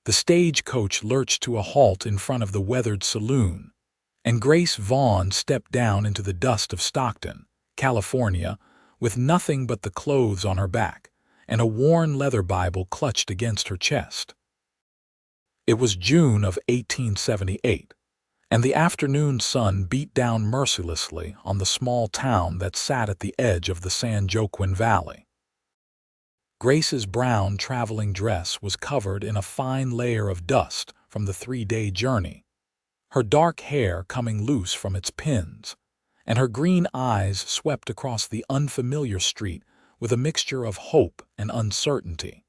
The stagecoach lurched to a halt in front of the weathered saloon, and Grace Vaughn stepped down into the dust of Stockton, California, with nothing but the clothes on her back and a worn leather Bible clutched against her chest. It was June of 1878, and the afternoon sun beat down mercilessly on the small town that sat at the edge of the San Joaquin Valley. Grace's brown traveling dress was covered in a fine layer of dust from the 3-day journey, her dark hair coming loose from its pins, and her green eyes swept across the unfamiliar street with a mixture of hope and uncertainty.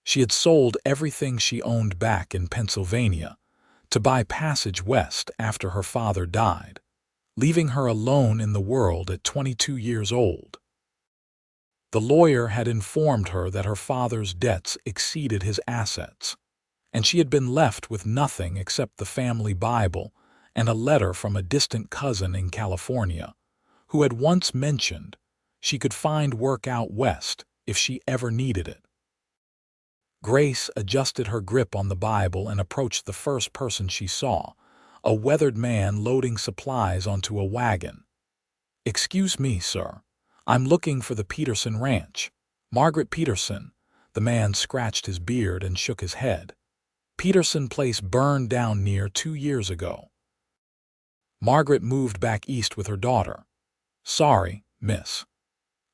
She had sold everything she owned back in Pennsylvania to buy passage west after her father died, leaving her alone in the world at 22 years old. The lawyer had informed her that her father's debts exceeded his assets, and she had been left with nothing except the family Bible and a letter from a distant cousin in California, who had once mentioned she could find work out west if she ever needed it. Grace adjusted her grip on the Bible and approached the first person she saw, a weathered man loading supplies onto a wagon. "Excuse me, sir. I'm looking for the Peterson Ranch. Margaret Peterson." The man scratched his beard and shook his head. "Peterson place burned down near 2 years ago. Margaret moved back east with her daughter." "Sorry, miss."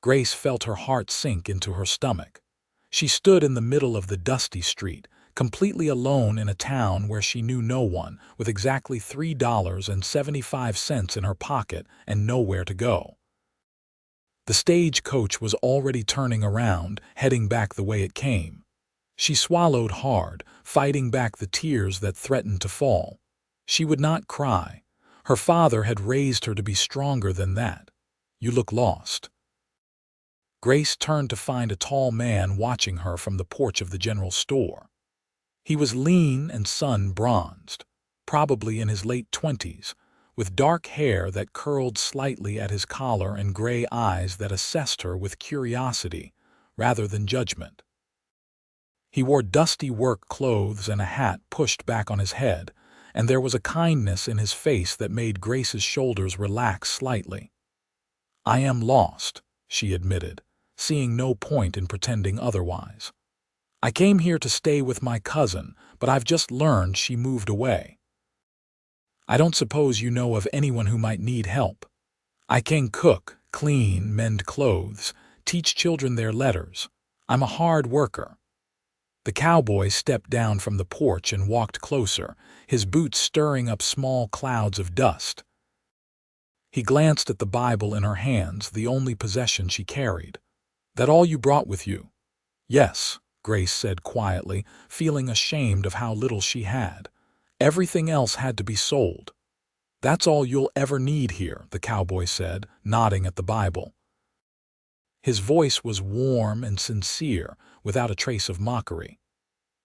Grace felt her heart sink into her stomach. She stood in the middle of the dusty street, completely alone in a town where she knew no one, with exactly $3.75 in her pocket and nowhere to go. The stagecoach was already turning around, heading back the way it came. She swallowed hard, fighting back the tears that threatened to fall. She would not cry. Her father had raised her to be stronger than that. "You look lost." Grace turned to find a tall man watching her from the porch of the general store. He was lean and sun-bronzed, probably in his late 20s, with dark hair that curled slightly at his collar and gray eyes that assessed her with curiosity rather than judgment. He wore dusty work clothes and a hat pushed back on his head, and there was a kindness in his face that made Grace's shoulders relax slightly. "I am lost," she admitted, seeing no point in pretending otherwise. "I came here to stay with my cousin, but I've just learned she moved away. I don't suppose you know of anyone who might need help. I can cook, clean, mend clothes, teach children their letters. I'm a hard worker." The cowboy stepped down from the porch and walked closer, his boots stirring up small clouds of dust. He glanced at the Bible in her hands, the only possession she carried. "That all you brought with you?" "Yes," Grace said quietly, feeling ashamed of how little she had. "Everything else had to be sold." "That's all you'll ever need here," the cowboy said, nodding at the Bible. His voice was warm and sincere, without a trace of mockery.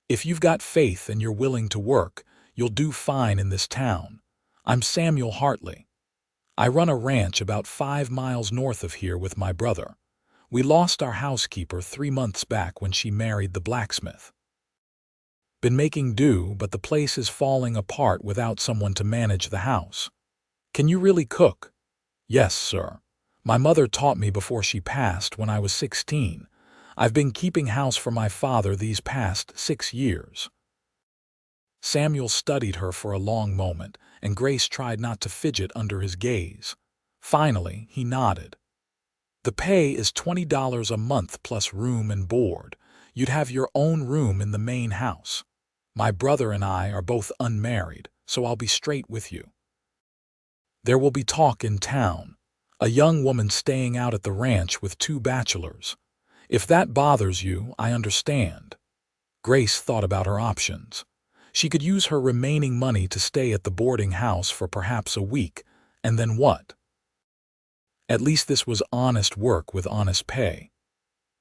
"If you've got faith and you're willing to work, you'll do fine in this town. I'm Samuel Hartley. I run a ranch about 5 miles north of here with my brother. We lost our housekeeper 3 months back when she married the blacksmith. Been making do, but the place is falling apart without someone to manage the house." "Can you really cook?" "Yes, sir. My mother taught me before she passed when I was 16. I've been keeping house for my father these past 6 years." Samuel studied her for a long moment, and Grace tried not to fidget under his gaze. Finally, he nodded. "The pay is $20 a month plus room and board. You'd have your own room in the main house. My brother and I are both unmarried, so I'll be straight with you. There will be talk in town. A young woman staying out at the ranch with 2 bachelors. If that bothers you, I understand." Grace thought about her options. She could use her remaining money to stay at the boarding house for perhaps a week, and then what? At least this was honest work with honest pay.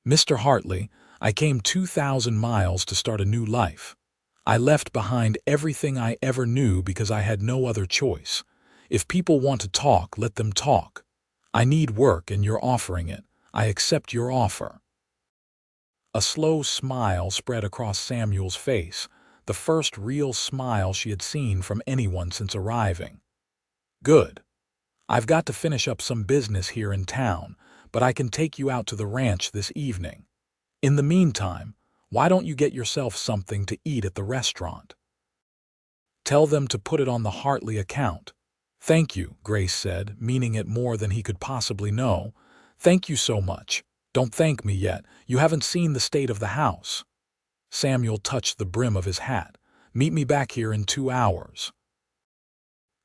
"Mr. Hartley, I came 2,000 miles to start a new life. I left behind everything I ever knew because I had no other choice. If people want to talk, let them talk. I need work and you're offering it. I accept your offer." A slow smile spread across Samuel's face, the first real smile she had seen from anyone since arriving. "Good. I've got to finish up some business here in town, but I can take you out to the ranch this evening. In the meantime, why don't you get yourself something to eat at the restaurant? Tell them to put it on the Hartley account." "Thank you," Grace said, meaning it more than he could possibly know. "Thank you so much. Don't thank me yet. You haven't seen the state of the house." Samuel touched the brim of his hat. "Meet me back here in 2 hours."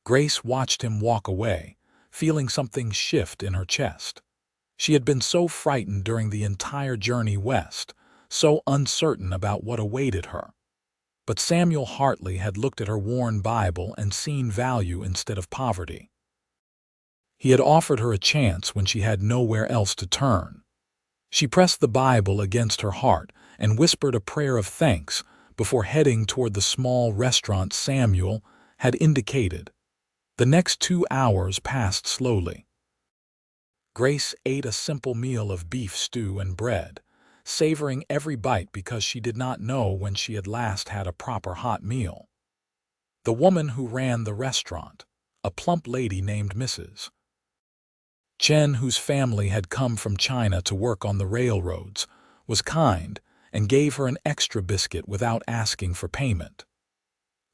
Grace watched him walk away, feeling something shift in her chest. She had been so frightened during the entire journey west, so uncertain about what awaited her. But Samuel Hartley had looked at her worn Bible and seen value instead of poverty. He had offered her a chance when she had nowhere else to turn. She pressed the Bible against her heart and whispered a prayer of thanks before heading toward the small restaurant Samuel had indicated. The next 2 hours passed slowly. Grace ate a simple meal of beef stew and bread, savoring every bite because she did not know when she had last had a proper hot meal. The woman who ran the restaurant, a plump lady named Mrs. Chen, whose family had come from China to work on the railroads, was kind and gave her an extra biscuit without asking for payment.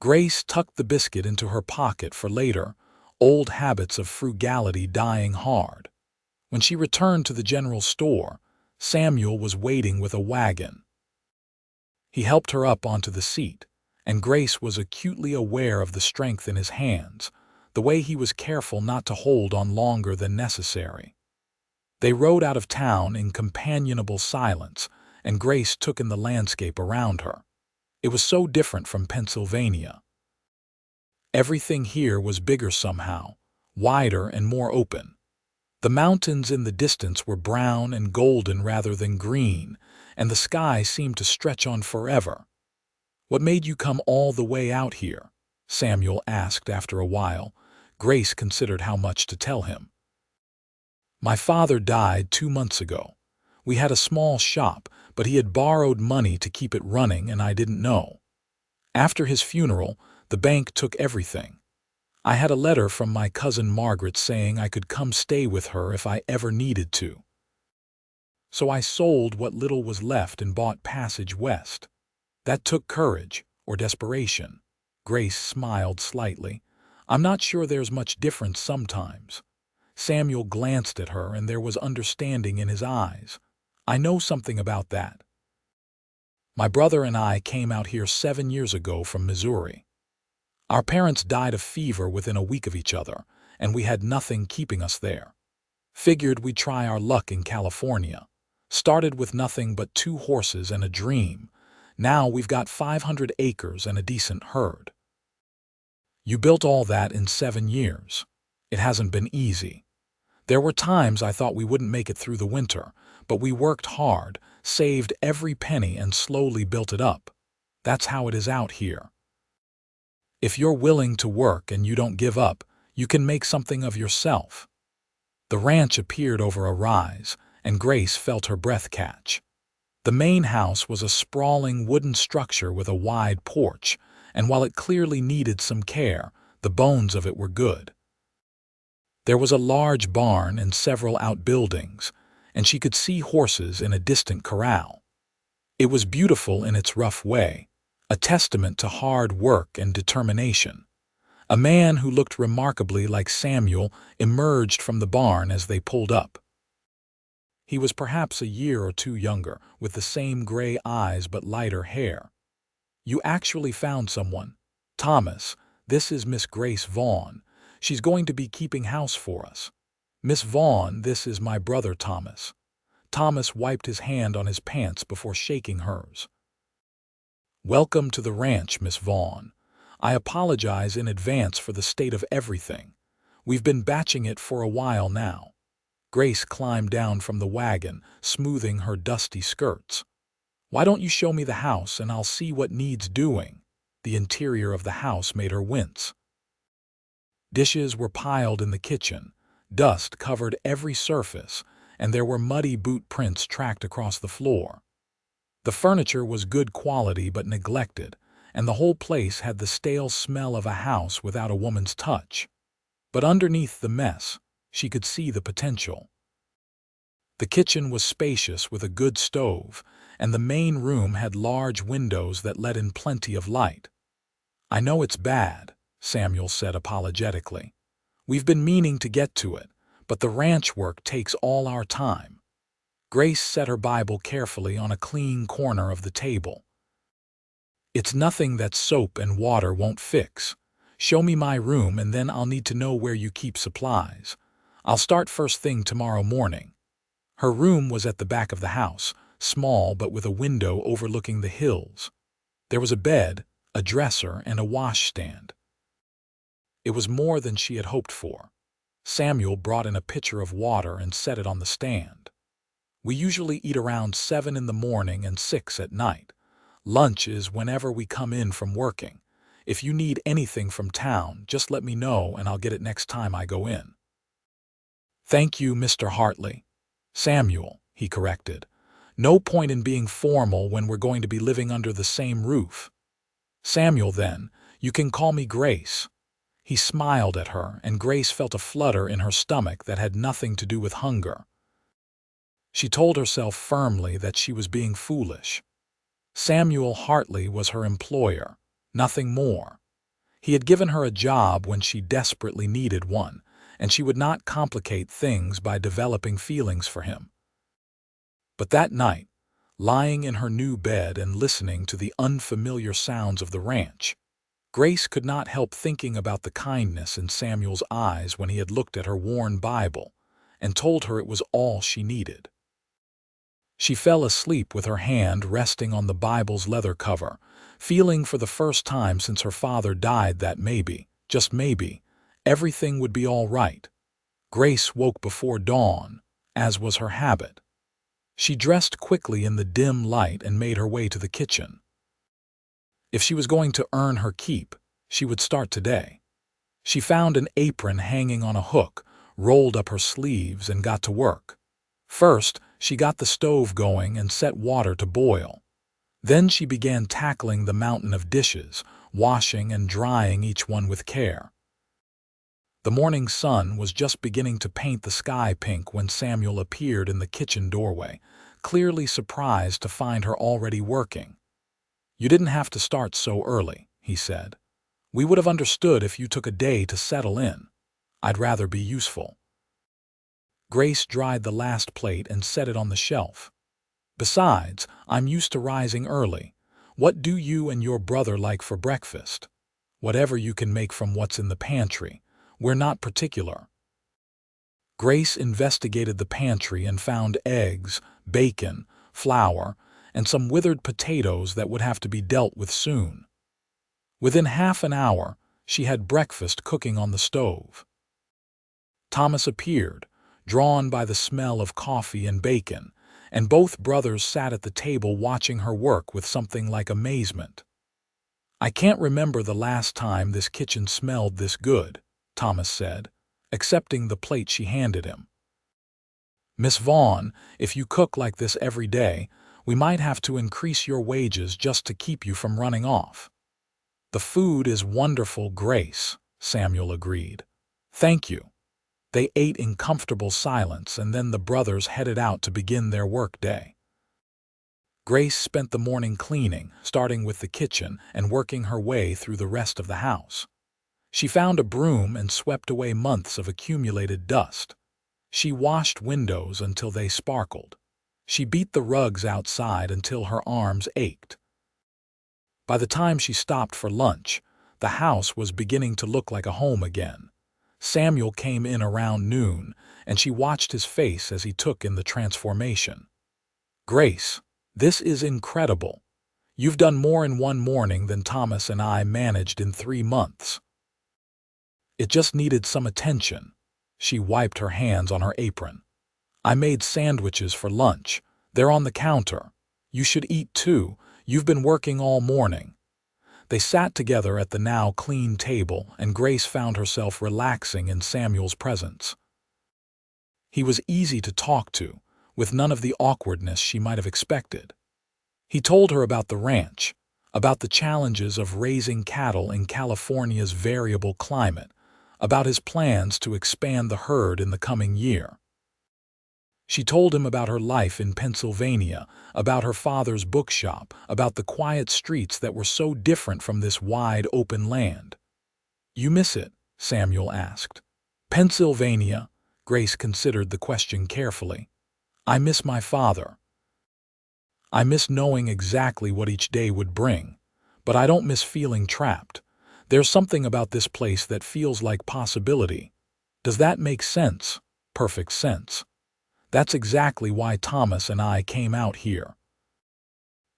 Grace tucked the biscuit into her pocket for later, old habits of frugality dying hard. When she returned to the general store, Samuel was waiting with a wagon. He helped her up onto the seat, and Grace was acutely aware of the strength in his hands, the way he was careful not to hold on longer than necessary. They rode out of town in companionable silence, and Grace took in the landscape around her. It was so different from Pennsylvania. Everything here was bigger somehow, wider and more open. The mountains in the distance were brown and golden rather than green, and the sky seemed to stretch on forever. "What made you come all the way out here?" Samuel asked after a while. Grace considered how much to tell him. "My father died 2 months ago. We had a small shop, but he had borrowed money to keep it running and I didn't know. After his funeral, the bank took everything. I had a letter from my cousin Margaret saying I could come stay with her if I ever needed to. So I sold what little was left and bought passage west. That took courage, or desperation." Grace smiled slightly. "I'm not sure there's much difference sometimes." Samuel glanced at her and there was understanding in his eyes. "I know something about that. My brother and I came out here 7 years ago from Missouri. Our parents died of fever within a week of each other, and we had nothing keeping us there. Figured we'd try our luck in California. Started with nothing but 2 horses and a dream. Now we've got 500 acres and a decent herd." "You built all that in 7 years. It hasn't been easy. There were times I thought we wouldn't make it through the winter, but we worked hard, saved every penny and slowly built it up. That's how it is out here. If you're willing to work and you don't give up, you can make something of yourself." The ranch appeared over a rise, and Grace felt her breath catch. The main house was a sprawling wooden structure with a wide porch, and while it clearly needed some care, the bones of it were good. There was a large barn and several outbuildings, and she could see horses in a distant corral. It was beautiful in its rough way, a testament to hard work and determination. A man who looked remarkably like Samuel emerged from the barn as they pulled up. He was perhaps a year or 2 younger, with the same gray eyes but lighter hair. "You actually found someone. Thomas, this is Miss Grace Vaughn. She's going to be keeping house for us. Miss Vaughn, this is my brother Thomas." Thomas wiped his hand on his pants before shaking hers. "Welcome to the ranch, Miss Vaughn. I apologize in advance for the state of everything. We've been batching it for a while now." Grace climbed down from the wagon, smoothing her dusty skirts. "Why don't you show me the house and I'll see what needs doing?" The interior of the house made her wince. Dishes were piled in the kitchen, dust covered every surface, and there were muddy boot prints tracked across the floor. The furniture was good quality but neglected, and the whole place had the stale smell of a house without a woman's touch. But underneath the mess, she could see the potential. The kitchen was spacious with a good stove, and the main room had large windows that let in plenty of light. "I know it's bad," Samuel said apologetically. "We've been meaning to get to it, but the ranch work takes all our time." Grace set her Bible carefully on a clean corner of the table. "It's nothing that soap and water won't fix. Show me my room and then I'll need to know where you keep supplies. I'll start first thing tomorrow morning." Her room was at the back of the house, small but with a window overlooking the hills. There was a bed, a dresser, and a washstand. It was more than she had hoped for. Samuel brought in a pitcher of water and set it on the stand. "We usually eat around 7 in the morning and 6 at night. Lunch is whenever we come in from working. If you need anything from town, just let me know and I'll get it next time I go in." "Thank you, Mr. Hartley." "Samuel," he corrected. "No point in being formal when we're going to be living under the same roof." "Samuel, then. You can call me Grace." He smiled at her, and Grace felt a flutter in her stomach that had nothing to do with hunger. She told herself firmly that she was being foolish. Samuel Hartley was her employer, nothing more. He had given her a job when she desperately needed one, and she would not complicate things by developing feelings for him. But that night, lying in her new bed and listening to the unfamiliar sounds of the ranch, Grace could not help thinking about the kindness in Samuel's eyes when he had looked at her worn Bible and told her it was all she needed. She fell asleep with her hand resting on the Bible's leather cover, feeling for the first time since her father died that maybe, just maybe, everything would be all right. Grace woke before dawn, as was her habit. She dressed quickly in the dim light and made her way to the kitchen. If she was going to earn her keep, she would start today. She found an apron hanging on a hook, rolled up her sleeves, and got to work. First, she got the stove going and set water to boil. Then she began tackling the mountain of dishes, washing and drying each one with care. The morning sun was just beginning to paint the sky pink when Samuel appeared in the kitchen doorway, clearly surprised to find her already working. "You didn't have to start so early," he said. "We would have understood if you took a day to settle in. I'd rather be useful." Grace dried the last plate and set it on the shelf. "Besides, I'm used to rising early. What do you and your brother like for breakfast?" "Whatever you can make from what's in the pantry. We're not particular." Grace investigated the pantry and found eggs, bacon, flour, and some withered potatoes that would have to be dealt with soon. Within half an hour, she had breakfast cooking on the stove. Thomas appeared, drawn by the smell of coffee and bacon, and both brothers sat at the table watching her work with something like amazement. "I can't remember the last time this kitchen smelled this good," Thomas said, accepting the plate she handed him. "Miss Vaughn, if you cook like this every day, we might have to increase your wages just to keep you from running off." "The food is wonderful, Grace," Samuel agreed. "Thank you." They ate in comfortable silence, and then the brothers headed out to begin their work day. Grace spent the morning cleaning, starting with the kitchen and working her way through the rest of the house. She found a broom and swept away months of accumulated dust. She washed windows until they sparkled. She beat the rugs outside until her arms ached. By the time she stopped for lunch, the house was beginning to look like a home again. Samuel came in around noon, and she watched his face as he took in the transformation. "Grace, this is incredible. You've done more in one morning than Thomas and I managed in 3 months." "It just needed some attention." She wiped her hands on her apron. "I made sandwiches for lunch. They're on the counter. You should eat too. You've been working all morning." They sat together at the now clean table, and Grace found herself relaxing in Samuel's presence. He was easy to talk to, with none of the awkwardness she might have expected. He told her about the ranch, about the challenges of raising cattle in California's variable climate, about his plans to expand the herd in the coming year. She told him about her life in Pennsylvania, about her father's bookshop, about the quiet streets that were so different from this wide open land. "You miss it?" Samuel asked. "Pennsylvania?" Grace considered the question carefully. "I miss my father. I miss knowing exactly what each day would bring, but I don't miss feeling trapped. There's something about this place that feels like possibility. Does that make sense?" "Perfect sense. That's exactly why Thomas and I came out here.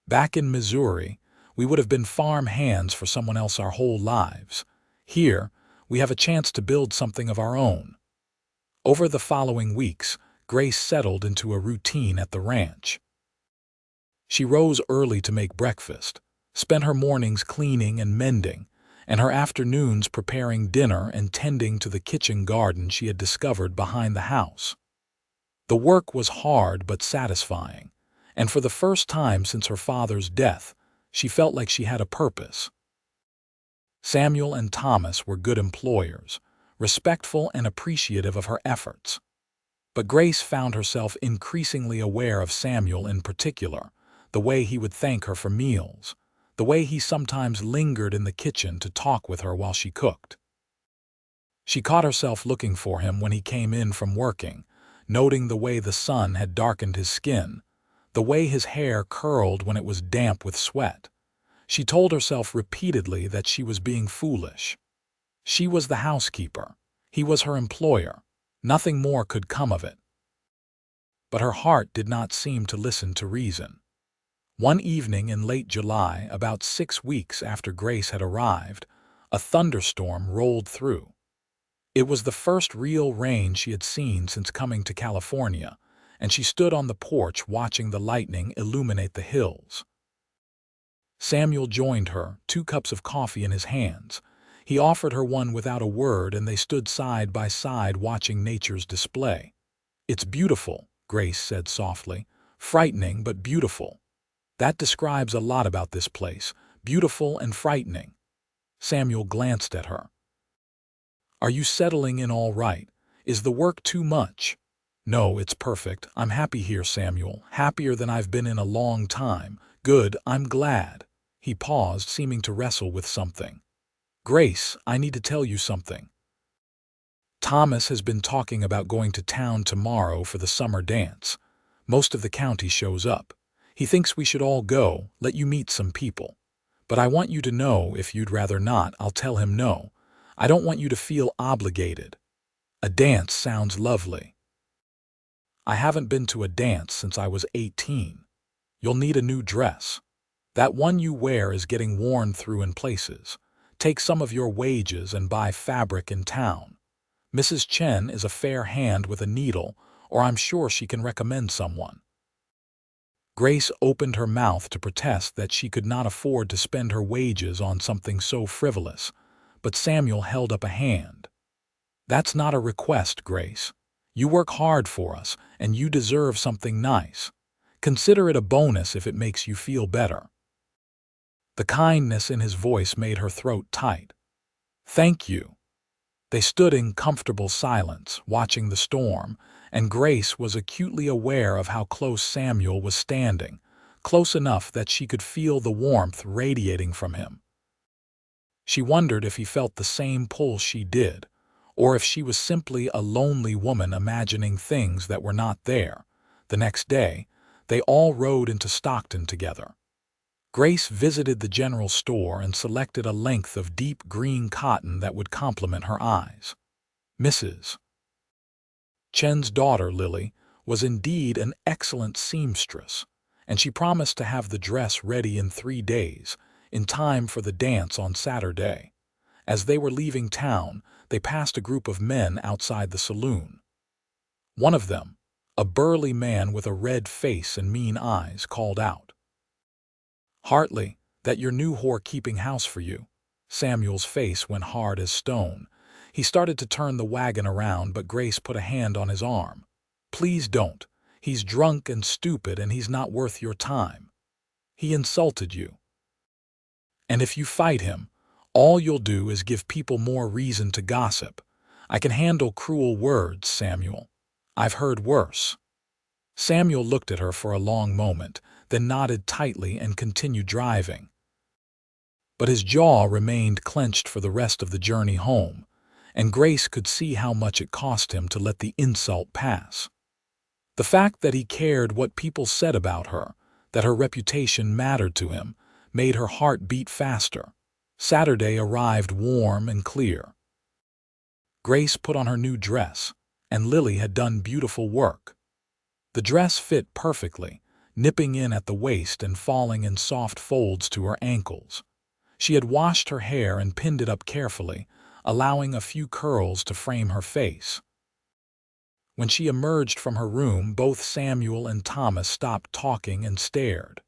Back in Missouri, we would have been farm hands for someone else our whole lives. Here, we have a chance to build something of our own." Over the following weeks, Grace settled into a routine at the ranch. She rose early to make breakfast, spent her mornings cleaning and mending, and her afternoons preparing dinner and tending to the kitchen garden she had discovered behind the house. The work was hard but satisfying, and for the first time since her father's death, she felt like she had a purpose. Samuel and Thomas were good employers, respectful and appreciative of her efforts. But Grace found herself increasingly aware of Samuel in particular, the way he would thank her for meals, the way he sometimes lingered in the kitchen to talk with her while she cooked. She caught herself looking for him when he came in from working, noting the way the sun had darkened his skin, the way his hair curled when it was damp with sweat. She told herself repeatedly that she was being foolish. She was the housekeeper. He was her employer. Nothing more could come of it. But her heart did not seem to listen to reason. One evening in late July, about 6 weeks after Grace had arrived, a thunderstorm rolled through. It was the first real rain she had seen since coming to California, and she stood on the porch watching the lightning illuminate the hills. Samuel joined her, 2 cups of coffee in his hands. He offered her one without a word, and they stood side by side watching nature's display. "It's beautiful," Grace said softly. "Frightening, but beautiful. That describes a lot about this place. Beautiful and frightening." Samuel glanced at her. "Are you settling in all right? Is the work too much?" "No, it's perfect. I'm happy here, Samuel. Happier than I've been in a long time. Good, I'm glad." He paused, seeming to wrestle with something. "Grace, I need to tell you something. Thomas has been talking about going to town tomorrow for the summer dance. Most of the county shows up. He thinks we should all go, let you meet some people. But I want you to know, if you'd rather not, I'll tell him no. I don't want you to feel obligated. A dance sounds lovely. I haven't been to a dance since I was 18. You'll need a new dress. That one you wear is getting worn through in places. Take some of your wages and buy fabric in town. Mrs. Chen is a fair hand with a needle, or I'm sure she can recommend someone." Grace opened her mouth to protest that she could not afford to spend her wages on something so frivolous, but Samuel held up a hand. "That's not a request, Grace. You work hard for us, and you deserve something nice. Consider it a bonus if it makes you feel better." The kindness in his voice made her throat tight. "Thank you." They stood in comfortable silence, watching the storm, and Grace was acutely aware of how close Samuel was standing, close enough that she could feel the warmth radiating from him. She wondered if he felt the same pull she did, or if she was simply a lonely woman imagining things that were not there. The next day, they all rode into Stockton together. Grace visited the general store and selected a length of deep green cotton that would complement her eyes. Mrs. Chen's daughter, Lily, was indeed an excellent seamstress, and she promised to have the dress ready in 3 days, in time for the dance on Saturday. As they were leaving town, they passed a group of men outside the saloon. One of them, a burly man with a red face and mean eyes, called out, "Hartley, that your new whore keeping house for you." Samuel's face went hard as stone. He started to turn the wagon around, but Grace put a hand on his arm. "Please don't. He's drunk and stupid, and he's not worth your time." He insulted you. And if you fight him, all you'll do is give people more reason to gossip. I can handle cruel words, Samuel. I've heard worse." Samuel looked at her for a long moment, then nodded tightly and continued driving. But his jaw remained clenched for the rest of the journey home, and Grace could see how much it cost him to let the insult pass. The fact that he cared what people said about her, that her reputation mattered to him, made her heart beat faster. Saturday arrived warm and clear. Grace put on her new dress, and Lily had done beautiful work. The dress fit perfectly, nipping in at the waist and falling in soft folds to her ankles. She had washed her hair and pinned it up carefully, allowing a few curls to frame her face. When she emerged from her room, both Samuel and Thomas stopped talking and stared.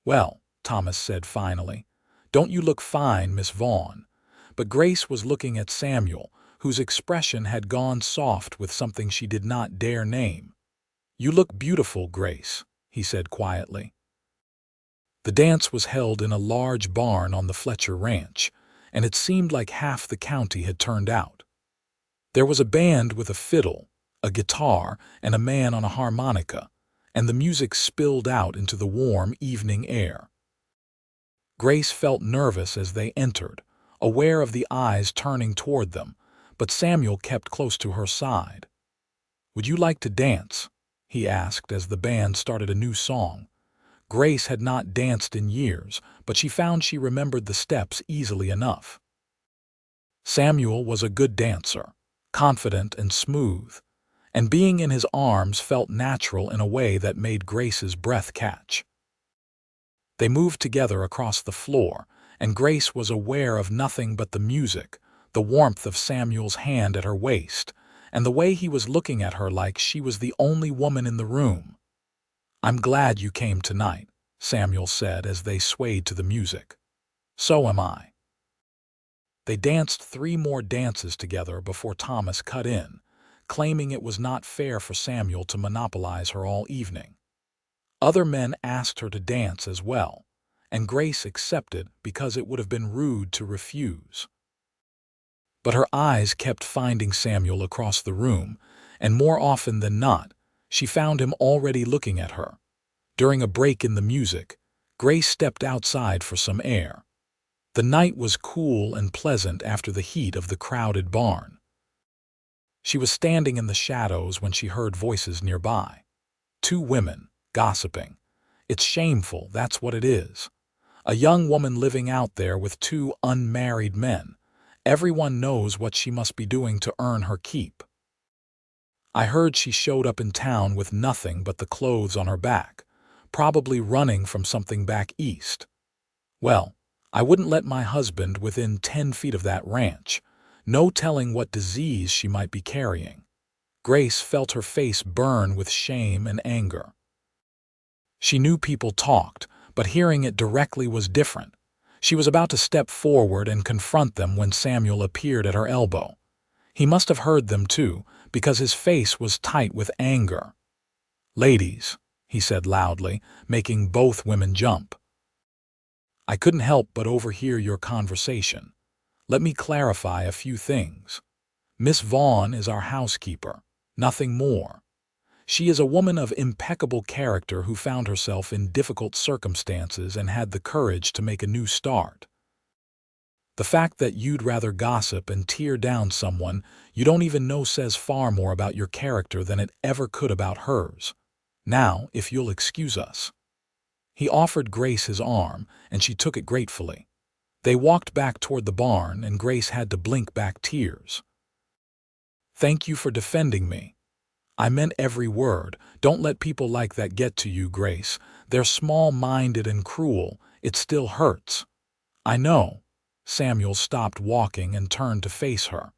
"Well," Thomas said finally, "don't you look fine, Miss Vaughn?" But Grace was looking at Samuel, whose expression had gone soft with something she did not dare name. "You look beautiful, Grace," he said quietly. The dance was held in a large barn on the Fletcher Ranch, and it seemed like half the county had turned out. There was a band with a fiddle, a guitar, and a man on a harmonica, and the music spilled out into the warm evening air. Grace felt nervous as they entered, aware of the eyes turning toward them, but Samuel kept close to her side. "Would you like to dance?" he asked as the band started a new song. Grace had not danced in years, but she found she remembered the steps easily enough. Samuel was a good dancer, confident and smooth, and being in his arms felt natural in a way that made Grace's breath catch. They moved together across the floor, and Grace was aware of nothing but the music, the warmth of Samuel's hand at her waist, and the way he was looking at her like she was the only woman in the room. "I'm glad you came tonight," Samuel said as they swayed to the music. "So am I." They danced 3 more dances together before Thomas cut in, claiming it was not fair for Samuel to monopolize her all evening. Other men asked her to dance as well, and Grace accepted because it would have been rude to refuse. But her eyes kept finding Samuel across the room, and more often than not, she found him already looking at her. During a break in the music, Grace stepped outside for some air. The night was cool and pleasant after the heat of the crowded barn. She was standing in the shadows when she heard voices nearby. 2 women, gossiping. It's shameful, that's what it is. A young woman living out there with 2 unmarried men. Everyone knows what she must be doing to earn her keep. I heard she showed up in town with nothing but the clothes on her back, probably running from something back east. Well, I wouldn't let my husband within 10 feet of that ranch. No telling what disease she might be carrying. Grace felt her face burn with shame and anger. She knew people talked, but hearing it directly was different. She was about to step forward and confront them when Samuel appeared at her elbow. He must have heard them too, because his face was tight with anger. "Ladies," he said loudly, making both women jump. "I couldn't help but overhear your conversation. Let me clarify a few things. Miss Vaughn is our housekeeper, nothing more. She is a woman of impeccable character who found herself in difficult circumstances and had the courage to make a new start. The fact that you'd rather gossip and tear down someone you don't even know says far more about your character than it ever could about hers. Now, if you'll excuse us." He offered Grace his arm, and she took it gratefully. They walked back toward the barn, and Grace had to blink back tears. "Thank you for defending me. I meant every word. Don't let people like that get to you, Grace. They're small-minded and cruel. It still hurts." "I know." Samuel stopped walking and turned to face her.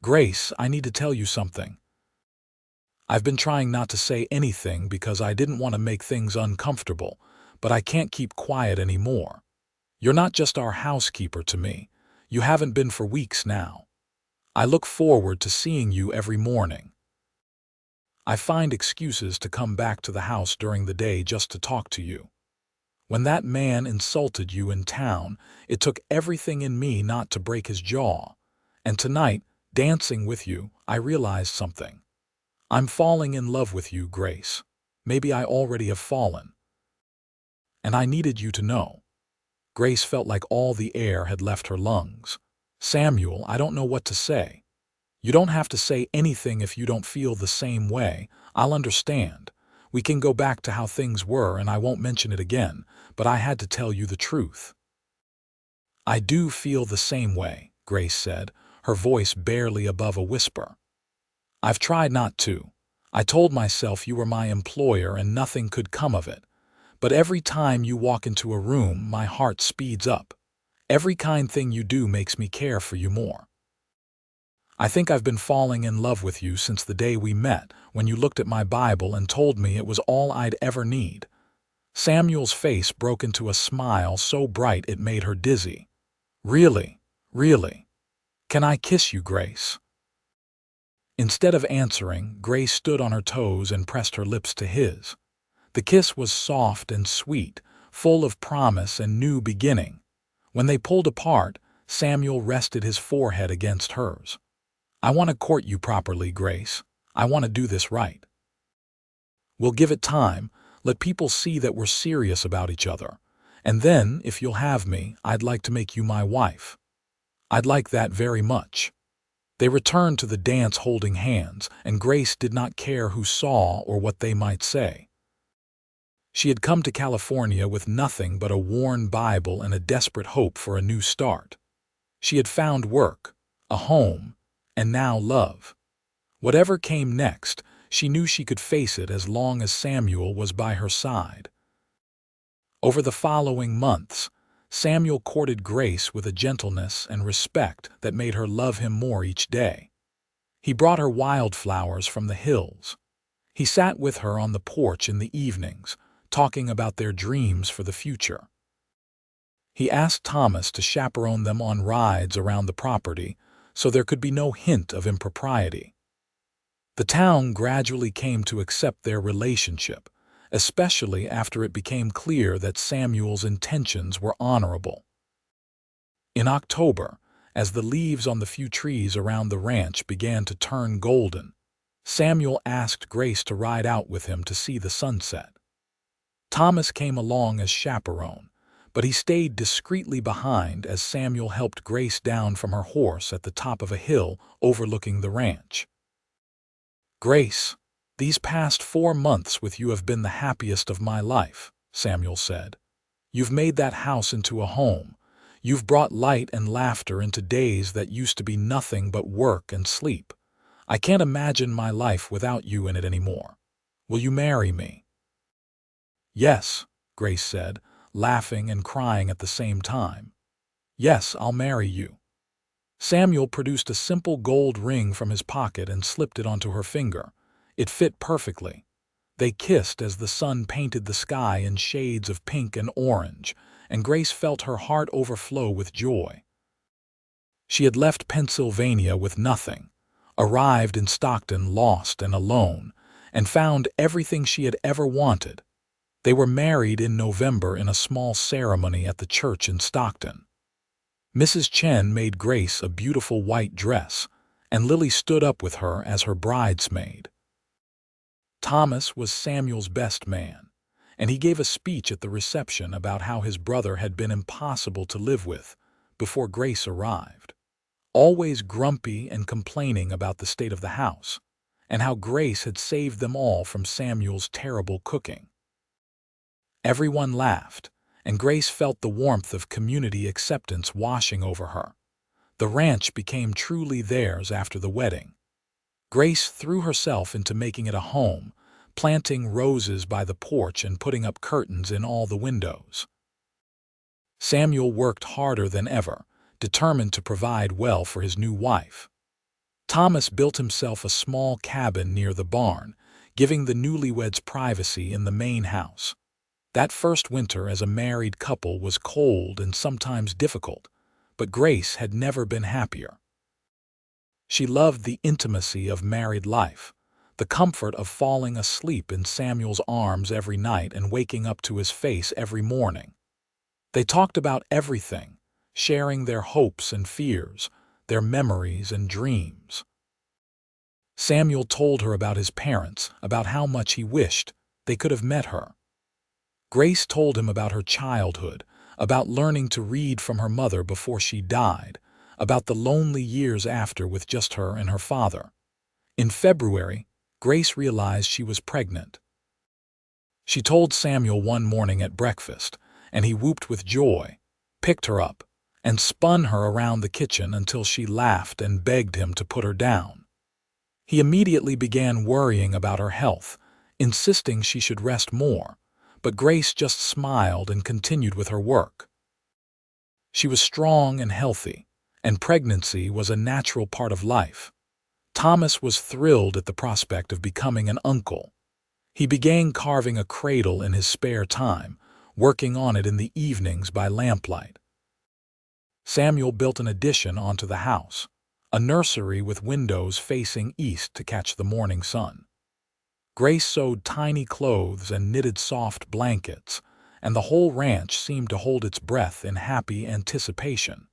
"Grace, I need to tell you something. I've been trying not to say anything because I didn't want to make things uncomfortable, but I can't keep quiet anymore. You're not just our housekeeper to me. You haven't been for weeks now. I look forward to seeing you every morning. I find excuses to come back to the house during the day just to talk to you. When that man insulted you in town, it took everything in me not to break his jaw. And tonight, dancing with you, I realized something. I'm falling in love with you, Grace. Maybe I already have fallen. And I needed you to know." Grace felt like all the air had left her lungs. "Samuel, I don't know what to say." "You don't have to say anything if you don't feel the same way. I'll understand. We can go back to how things were and I won't mention it again, but I had to tell you the truth." "I do feel the same way," Grace said, her voice barely above a whisper. "I've tried not to. I told myself you were my employer and nothing could come of it. But every time you walk into a room, my heart speeds up. Every kind thing you do makes me care for you more. I think I've been falling in love with you since the day we met, when you looked at my Bible and told me it was all I'd ever need." Samuel's face broke into a smile so bright it made her dizzy. "Really? Really? Can I kiss you, Grace?" Instead of answering, Grace stood on her toes and pressed her lips to his. The kiss was soft and sweet, full of promise and new beginning. When they pulled apart, Samuel rested his forehead against hers. "I want to court you properly, Grace. I want to do this right. We'll give it time, let people see that we're serious about each other. And then, if you'll have me, I'd like to make you my wife." "I'd like that very much." They returned to the dance holding hands, and Grace did not care who saw or what they might say. She had come to California with nothing but a worn Bible and a desperate hope for a new start. She had found work, a home, and now love. Whatever came next, she knew she could face it as long as Samuel was by her side. Over the following months, Samuel courted Grace with a gentleness and respect that made her love him more each day. He brought her wildflowers from the hills. He sat with her on the porch in the evenings, talking about their dreams for the future. He asked Thomas to chaperone them on rides around the property, so there could be no hint of impropriety. The town gradually came to accept their relationship, especially after it became clear that Samuel's intentions were honorable. In October, as the leaves on the few trees around the ranch began to turn golden, Samuel asked Grace to ride out with him to see the sunset. Thomas came along as chaperone, but he stayed discreetly behind as Samuel helped Grace down from her horse at the top of a hill overlooking the ranch. "Grace, these past 4 months with you have been the happiest of my life," Samuel said. "You've made that house into a home. You've brought light and laughter into days that used to be nothing but work and sleep. I can't imagine my life without you in it anymore. Will you marry me?" "Yes," Grace said, laughing and crying at the same time. "Yes, I'll marry you." Samuel produced a simple gold ring from his pocket and slipped it onto her finger. It fit perfectly. They kissed as the sun painted the sky in shades of pink and orange, and Grace felt her heart overflow with joy. She had left Pennsylvania with nothing, arrived in Stockton lost and alone, and found everything she had ever wanted. They were married in November in a small ceremony at the church in Stockton. Mrs. Chen made Grace a beautiful white dress, and Lily stood up with her as her bridesmaid. Thomas was Samuel's best man, and he gave a speech at the reception about how his brother had been impossible to live with before Grace arrived, always grumpy and complaining about the state of the house, and how Grace had saved them all from Samuel's terrible cooking. Everyone laughed, and Grace felt the warmth of community acceptance washing over her. The ranch became truly theirs after the wedding. Grace threw herself into making it a home, planting roses by the porch and putting up curtains in all the windows. Samuel worked harder than ever, determined to provide well for his new wife. Thomas built himself a small cabin near the barn, giving the newlyweds privacy in the main house. That first winter as a married couple was cold and sometimes difficult, but Grace had never been happier. She loved the intimacy of married life, the comfort of falling asleep in Samuel's arms every night and waking up to his face every morning. They talked about everything, sharing their hopes and fears, their memories and dreams. Samuel told her about his parents, about how much he wished they could have met her. Grace told him about her childhood, about learning to read from her mother before she died, about the lonely years after with just her and her father. In February, Grace realized she was pregnant. She told Samuel one morning at breakfast, and he whooped with joy, picked her up, and spun her around the kitchen until she laughed and begged him to put her down. He immediately began worrying about her health, insisting she should rest more, but Grace just smiled and continued with her work. She was strong and healthy, and pregnancy was a natural part of life. Thomas was thrilled at the prospect of becoming an uncle. He began carving a cradle in his spare time, working on it in the evenings by lamplight. Samuel built an addition onto the house, a nursery with windows facing east to catch the morning sun. Grace sewed tiny clothes and knitted soft blankets, and the whole ranch seemed to hold its breath in happy anticipation.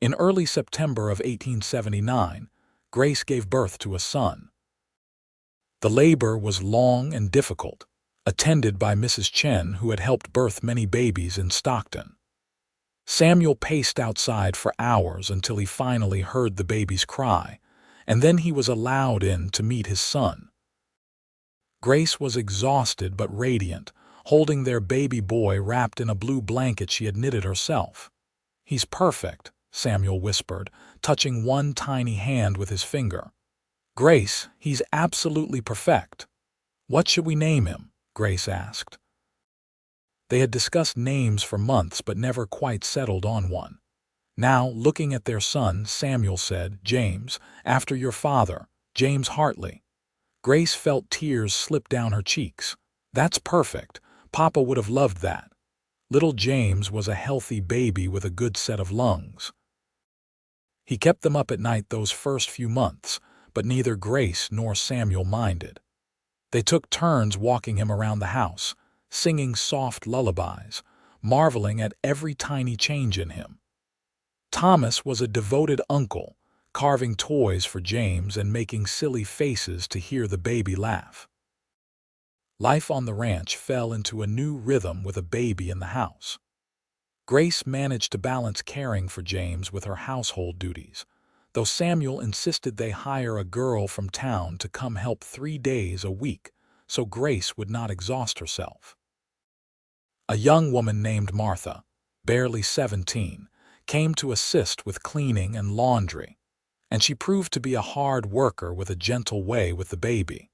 In early September of 1879, Grace gave birth to a son. The labor was long and difficult, attended by Mrs. Chen, who had helped birth many babies in Stockton. Samuel paced outside for hours until he finally heard the baby's cry, and then he was allowed in to meet his son. Grace was exhausted but radiant, holding their baby boy wrapped in a blue blanket she had knitted herself. "He's perfect," Samuel whispered, touching one tiny hand with his finger. "Grace, he's absolutely perfect." "What should we name him?" Grace asked. They had discussed names for months but never quite settled on one. Now, looking at their son, Samuel said, "James, after your father, James Hartley." Grace felt tears slip down her cheeks. "That's perfect. Papa would have loved that." Little James was a healthy baby with a good set of lungs. He kept them up at night those first few months, but neither Grace nor Samuel minded. They took turns walking him around the house, singing soft lullabies, marveling at every tiny change in him. Thomas was a devoted uncle, carving toys for James and making silly faces to hear the baby laugh. Life on the ranch fell into a new rhythm with a baby in the house. Grace managed to balance caring for James with her household duties, though Samuel insisted they hire a girl from town to come help 3 days a week so Grace would not exhaust herself. A young woman named Martha, barely 17, came to assist with cleaning and laundry, and she proved to be a hard worker with a gentle way with the baby.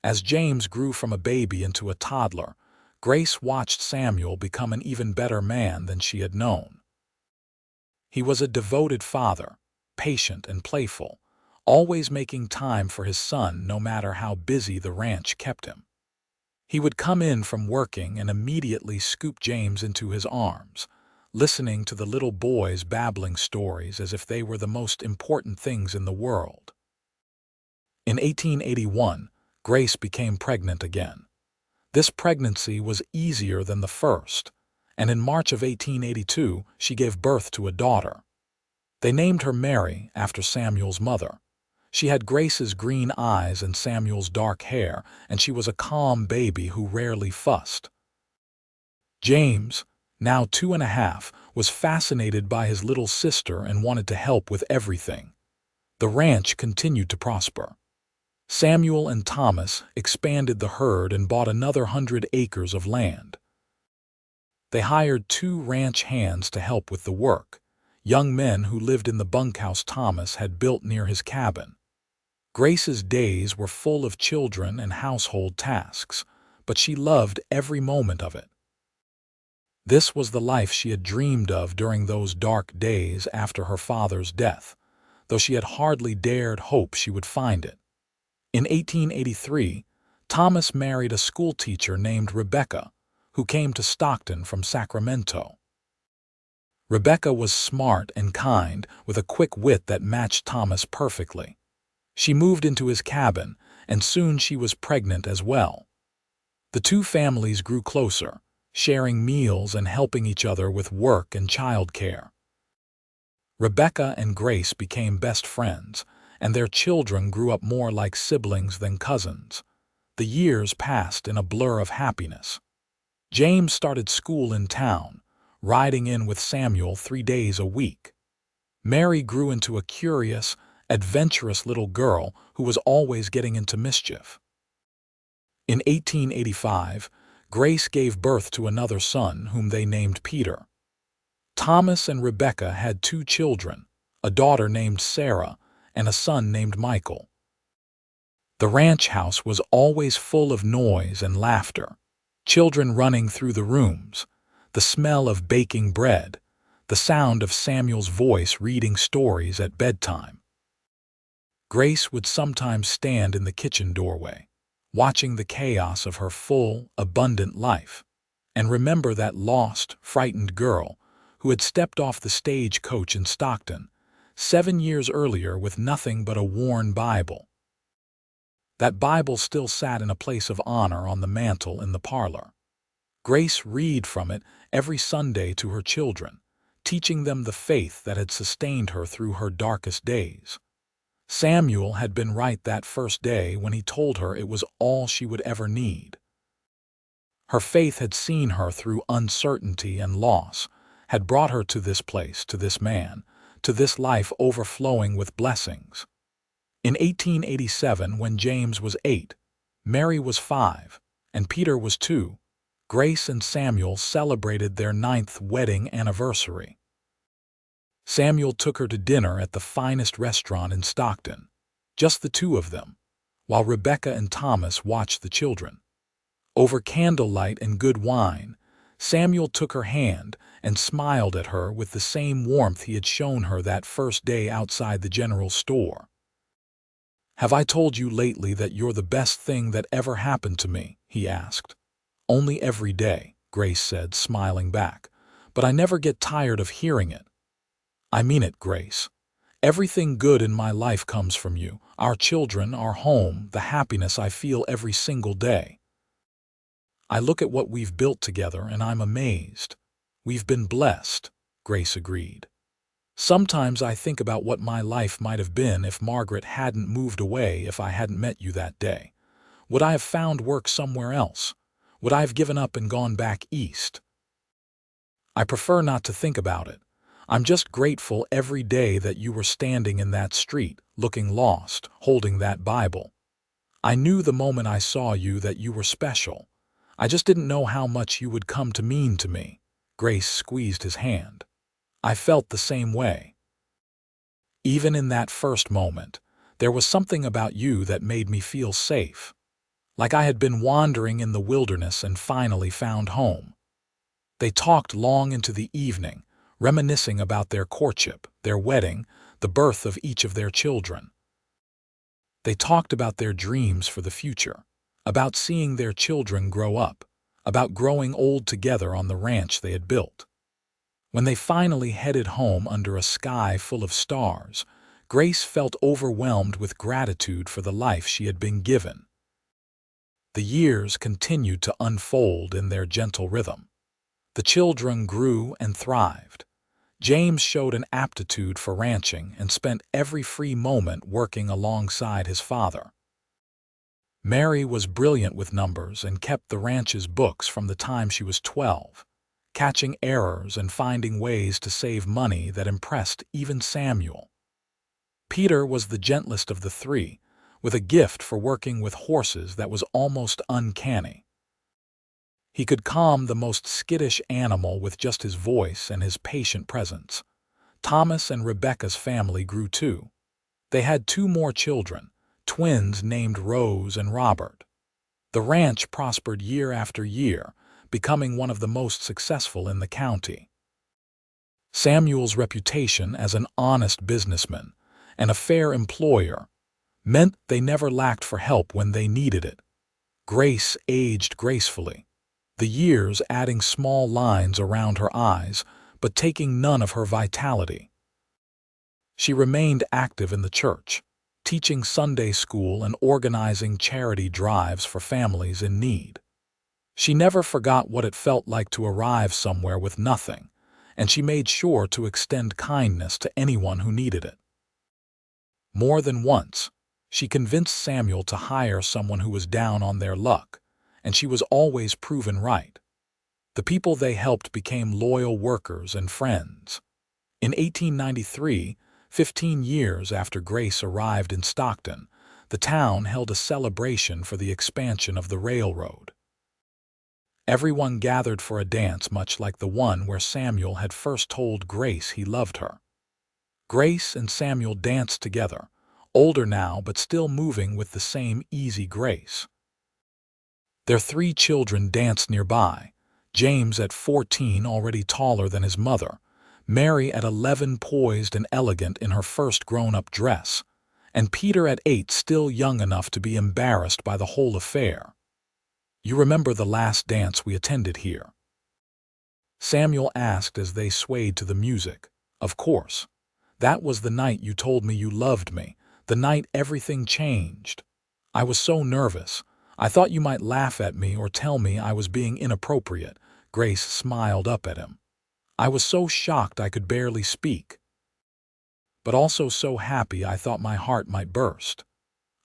As James grew from a baby into a toddler, Grace watched Samuel become an even better man than she had known. He was a devoted father, patient and playful, always making time for his son no matter how busy the ranch kept him. He would come in from working and immediately scoop James into his arms, listening to the little boys babbling stories as if they were the most important things in the world. In 1881, Grace became pregnant again. This pregnancy was easier than the first, and in March of 1882 she gave birth to a daughter. They named her Mary after Samuel's mother. She had Grace's green eyes and Samuel's dark hair, and she was a calm baby who rarely fussed. James, now 2.5, was fascinated by his little sister and wanted to help with everything. The ranch continued to prosper. Samuel and Thomas expanded the herd and bought another 100 acres of land. They hired 2 ranch hands to help with the work, young men who lived in the bunkhouse Thomas had built near his cabin. Grace's days were full of children and household tasks, but she loved every moment of it. This was the life she had dreamed of during those dark days after her father's death, though she had hardly dared hope she would find it. In 1883, Thomas married a schoolteacher named Rebecca, who came to Stockton from Sacramento. Rebecca was smart and kind, with a quick wit that matched Thomas perfectly. She moved into his cabin, and soon she was pregnant as well. The two families grew closer, sharing meals and helping each other with work and childcare. Rebecca and Grace became best friends, and their children grew up more like siblings than cousins. The years passed in a blur of happiness. James started school in town, riding in with Samuel 3 days a week. Mary grew into a curious, adventurous little girl who was always getting into mischief. In 1885, Grace gave birth to another son whom they named Peter. Thomas and Rebecca had 2 children, a daughter named Sarah and a son named Michael. The ranch house was always full of noise and laughter, children running through the rooms, the smell of baking bread, the sound of Samuel's voice reading stories at bedtime. Grace would sometimes stand in the kitchen doorway, watching the chaos of her full, abundant life, and remember that lost, frightened girl who had stepped off the stagecoach in Stockton 7 years earlier with nothing but a worn Bible. That Bible still sat in a place of honor on the mantel in the parlor. Grace read from it every Sunday to her children, teaching them the faith that had sustained her through her darkest days. Samuel had been right that first day when he told her it was all she would ever need. Her faith had seen her through uncertainty and loss, had brought her to this place, to this man, to this life overflowing with blessings. In 1887, when James was 8, Mary was 5, and Peter was 2, Grace and Samuel celebrated their 9th wedding anniversary. Samuel took her to dinner at the finest restaurant in Stockton, just the 2 of them, while Rebecca and Thomas watched the children. Over candlelight and good wine, Samuel took her hand and smiled at her with the same warmth he had shown her that first day outside the general store. "Have I told you lately that you're the best thing that ever happened to me?" he asked. "Only every day," Grace said, smiling back, "but I never get tired of hearing it." "I mean it, Grace. Everything good in my life comes from you, our children, our home, the happiness I feel every single day. I look at what we've built together and I'm amazed. We've been blessed," Grace agreed. "Sometimes I think about what my life might have been if Margaret hadn't moved away, if I hadn't met you that day. Would I have found work somewhere else? Would I have given up and gone back east? I prefer not to think about it. I'm just grateful every day that you were standing in that street, looking lost, holding that Bible. I knew the moment I saw you that you were special. I just didn't know how much you would come to mean to me." Grace squeezed his hand. "I felt the same way. Even in that first moment, there was something about you that made me feel safe, like I had been wandering in the wilderness and finally found home." They talked long into the evening, reminiscing about their courtship, their wedding, the birth of each of their children. They talked about their dreams for the future, about seeing their children grow up, about growing old together on the ranch they had built. When they finally headed home under a sky full of stars, Grace felt overwhelmed with gratitude for the life she had been given. The years continued to unfold in their gentle rhythm. The children grew and thrived. James showed an aptitude for ranching and spent every free moment working alongside his father. Mary was brilliant with numbers and kept the ranch's books from the time she was 12, catching errors and finding ways to save money that impressed even Samuel. Peter was the gentlest of the 3, with a gift for working with horses that was almost uncanny. He could calm the most skittish animal with just his voice and his patient presence. Thomas and Rebecca's family grew too. They had 2 more children, twins named Rose and Robert. The ranch prospered year after year, becoming one of the most successful in the county. Samuel's reputation as an honest businessman and a fair employer meant they never lacked for help when they needed it. Grace aged gracefully, the years adding small lines around her eyes, but taking none of her vitality. She remained active in the church, teaching Sunday school and organizing charity drives for families in need. She never forgot what it felt like to arrive somewhere with nothing, and she made sure to extend kindness to anyone who needed it. More than once, she convinced Samuel to hire someone who was down on their luck, and she was always proven right. The people they helped became loyal workers and friends. In 1893, 15 years after Grace arrived in Stockton, the town held a celebration for the expansion of the railroad. Everyone gathered for a dance much like the one where Samuel had first told Grace he loved her. Grace and Samuel danced together, older now but still moving with the same easy grace. Their 3 children danced nearby, James at 14 already taller than his mother, Mary at 11 poised and elegant in her first grown-up dress, and Peter at 8 still young enough to be embarrassed by the whole affair. "You remember the last dance we attended here?" Samuel asked as they swayed to the music. "Of course. That was the night you told me you loved me, the night everything changed. I was so nervous. I thought you might laugh at me or tell me I was being inappropriate." Grace smiled up at him. "I was so shocked I could barely speak, but also so happy I thought my heart might burst."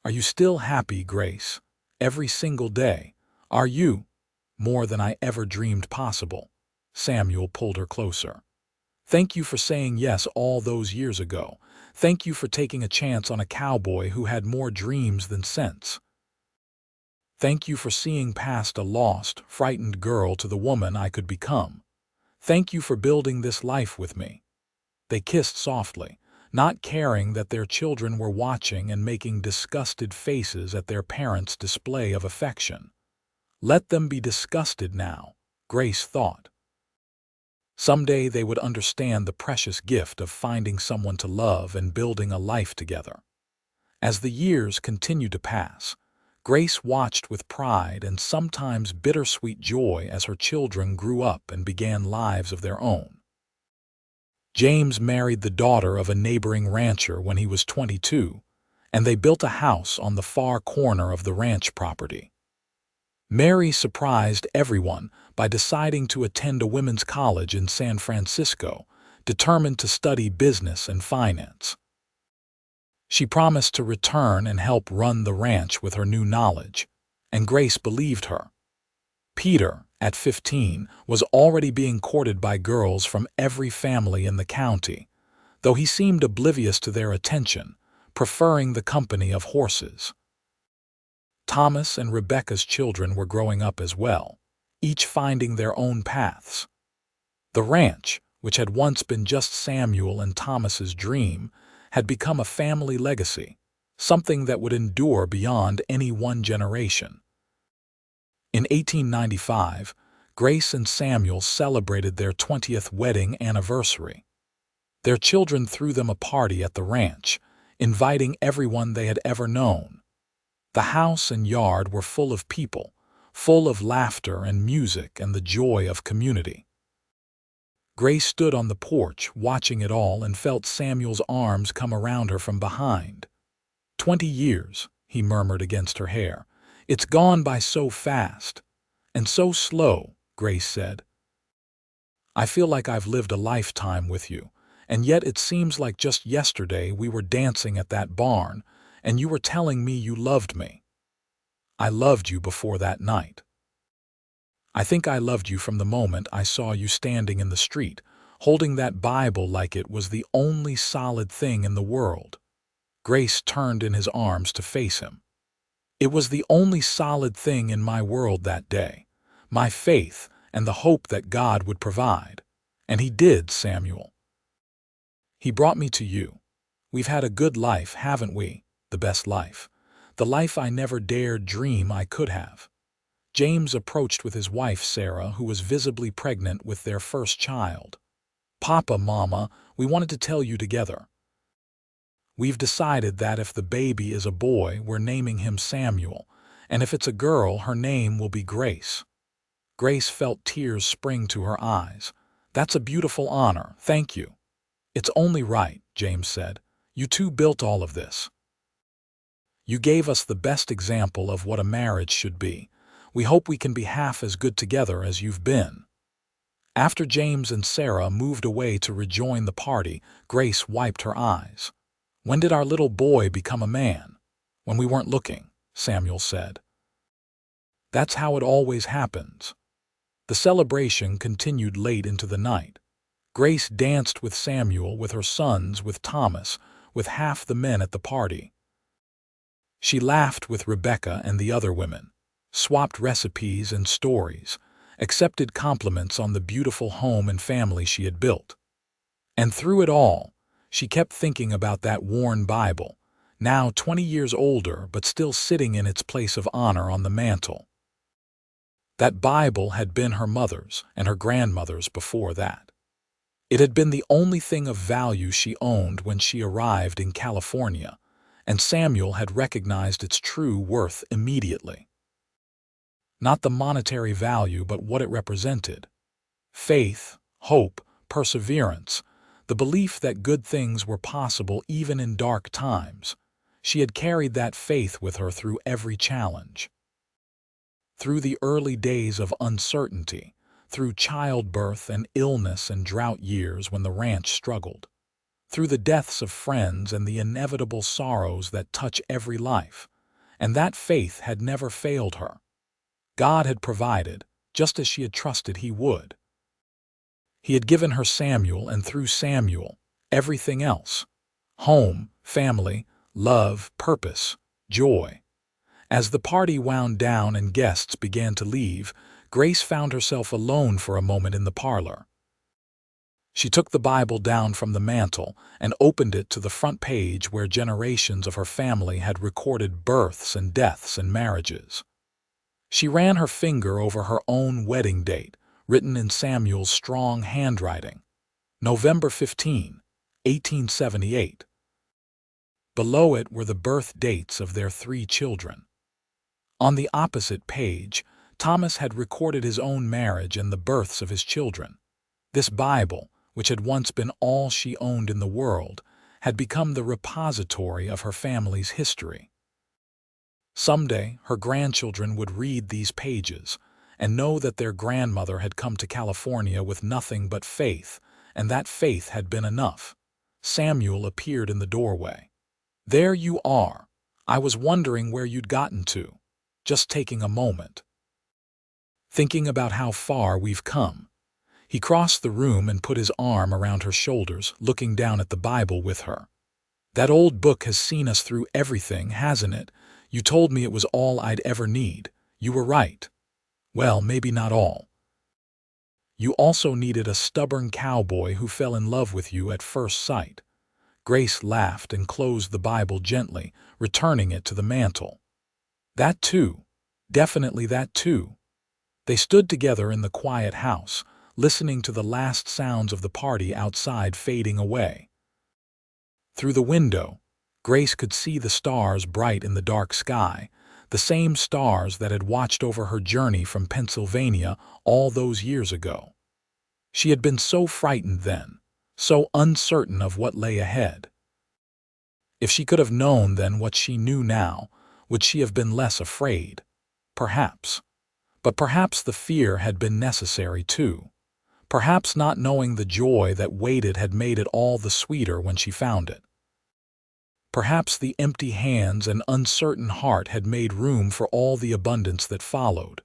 "Are you still happy, Grace? Every single day? Are you?" "More than I ever dreamed possible." Samuel pulled her closer. "Thank you for saying yes all those years ago. Thank you for taking a chance on a cowboy who had more dreams than sense. Thank you for seeing past a lost, frightened girl to the woman I could become. Thank you for building this life with me." They kissed softly, not caring that their children were watching and making disgusted faces at their parents' display of affection. Let them be disgusted now, Grace thought. Someday they would understand the precious gift of finding someone to love and building a life together. As the years continued to pass, Grace watched with pride and sometimes bittersweet joy as her children grew up and began lives of their own. James married the daughter of a neighboring rancher when he was 22, and they built a house on the far corner of the ranch property. Mary surprised everyone by deciding to attend a women's college in San Francisco, determined to study business and finance. She promised to return and help run the ranch with her new knowledge, and Grace believed her. Peter, at 15, was already being courted by girls from every family in the county, though he seemed oblivious to their attention, preferring the company of horses. Thomas and Rebecca's children were growing up as well, each finding their own paths. The ranch, which had once been just Samuel and Thomas's dream, had become a family legacy, something that would endure beyond any one generation. In 1895, Grace and Samuel celebrated their 20th wedding anniversary. Their children threw them a party at the ranch, inviting everyone they had ever known. The house and yard were full of people, full of laughter and music and the joy of community. Grace stood on the porch watching it all and felt Samuel's arms come around her from behind. 20 years, he murmured against her hair. "It's gone by so fast. And so slow," Grace said. "I feel like I've lived a lifetime with you, and yet it seems like just yesterday we were dancing at that barn, and you were telling me you loved me." "I loved you before that night. I think I loved you from the moment I saw you standing in the street, holding that Bible like it was the only solid thing in the world." Grace turned in his arms to face him. "It was the only solid thing in my world that day, my faith and the hope that God would provide. And He did, Samuel. He brought me to you. We've had a good life, haven't we? The best life. The life I never dared dream I could have." James approached with his wife, Sarah, who was visibly pregnant with their first child. "Papa, Mama, we wanted to tell you together. We've decided that if the baby is a boy, we're naming him Samuel, and if it's a girl, her name will be Grace." Grace felt tears spring to her eyes. "That's a beautiful honor, thank you." "It's only right," James said. "You two built all of this." You gave us the best example of what a marriage should be. We hope we can be half as good together as you've been." After James and Sarah moved away to rejoin the party, Grace wiped her eyes. "When did our little boy become a man?" "When we weren't looking," Samuel said. "That's how it always happens." The celebration continued late into the night. Grace danced with Samuel, with her sons, with Thomas, with half the men at the party. She laughed with Rebecca and the other women, swapped recipes and stories, accepted compliments on the beautiful home and family she had built. And through it all, she kept thinking about that worn Bible, now 20 years older but still sitting in its place of honor on the mantel. That Bible had been her mother's and her grandmother's before that. It had been the only thing of value she owned when she arrived in California, and Samuel had recognized its true worth immediately. Not the monetary value, but what it represented. Faith, hope, perseverance, the belief that good things were possible even in dark times. She had carried that faith with her through every challenge. Through the early days of uncertainty, through childbirth and illness and drought years when the ranch struggled, through the deaths of friends and the inevitable sorrows that touch every life, and that faith had never failed her. God had provided, just as she had trusted He would. He had given her Samuel, and through Samuel, everything else: home, family, love, purpose, joy. As the party wound down and guests began to leave, Grace found herself alone for a moment in the parlor. She took the Bible down from the mantel and opened it to the front page where generations of her family had recorded births and deaths and marriages. She ran her finger over her own wedding date, written in Samuel's strong handwriting: November 15, 1878. Below it were the birth dates of their 3 children. On the opposite page, Thomas had recorded his own marriage and the births of his children. This Bible, which had once been all she owned in the world, had become the repository of her family's history. Someday, her grandchildren would read these pages and know that their grandmother had come to California with nothing but faith, and that faith had been enough. Samuel appeared in the doorway. "There you are. I was wondering where you'd gotten to. Just taking a moment. Thinking about how far we've come." He crossed the room and put his arm around her shoulders, looking down at the Bible with her. "That old book has seen us through everything, hasn't it? You told me it was all I'd ever need. You were right. Well, maybe not all. You also needed a stubborn cowboy who fell in love with you at first sight." Grace laughed and closed the Bible gently, returning it to the mantel. "That too. Definitely that too." They stood together in the quiet house, listening to the last sounds of the party outside fading away. Through the window, Grace could see the stars bright in the dark sky, the same stars that had watched over her journey from Pennsylvania all those years ago. She had been so frightened then, so uncertain of what lay ahead. If she could have known then what she knew now, would she have been less afraid? Perhaps. But perhaps the fear had been necessary too. Perhaps not knowing the joy that waited had made it all the sweeter when she found it. Perhaps the empty hands and uncertain heart had made room for all the abundance that followed.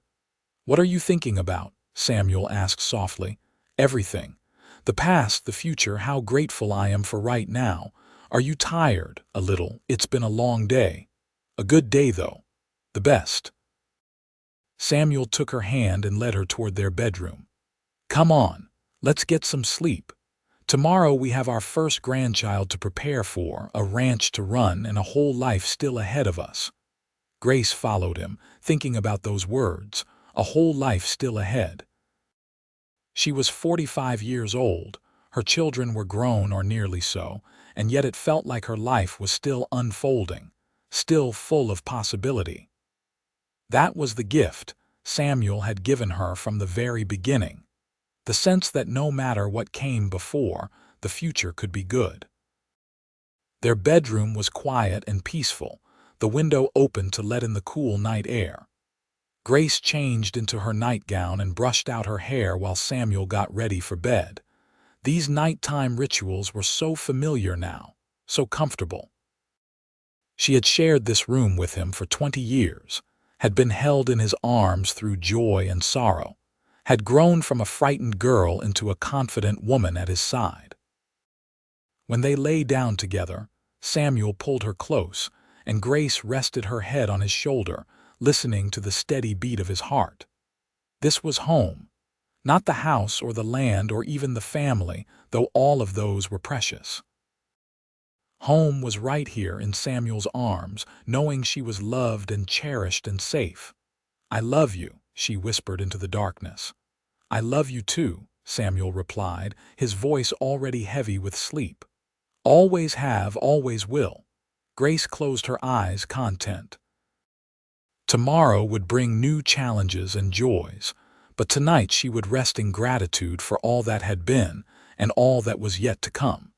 "What are you thinking about?" Samuel asked softly. "Everything. The past, the future, how grateful I am for right now. Are you tired? A little. It's been a long day." "A good day, though. The best." Samuel took her hand and led her toward their bedroom. "Come on, let's get some sleep. Tomorrow we have our first grandchild to prepare for, a ranch to run, and a whole life still ahead of us." Grace followed him, thinking about those words, a whole life still ahead. She was 45 years old, her children were grown or nearly so, and yet it felt like her life was still unfolding, still full of possibility. That was the gift Samuel had given her from the very beginning. The sense that no matter what came before, the future could be good. Their bedroom was quiet and peaceful, the window opened to let in the cool night air. Grace changed into her nightgown and brushed out her hair while Samuel got ready for bed. These nighttime rituals were so familiar now, so comfortable. She had shared this room with him for 20 years, had been held in his arms through joy and sorrow, had grown from a frightened girl into a confident woman at his side. When they lay down together, Samuel pulled her close, and Grace rested her head on his shoulder, listening to the steady beat of his heart. This was home, not the house or the land or even the family, though all of those were precious. Home was right here in Samuel's arms, knowing she was loved and cherished and safe. "I love you," she whispered into the darkness. "I love you too," Samuel replied, his voice already heavy with sleep. "Always have, always will." Grace closed her eyes, content. Tomorrow would bring new challenges and joys, but tonight she would rest in gratitude for all that had been and all that was yet to come.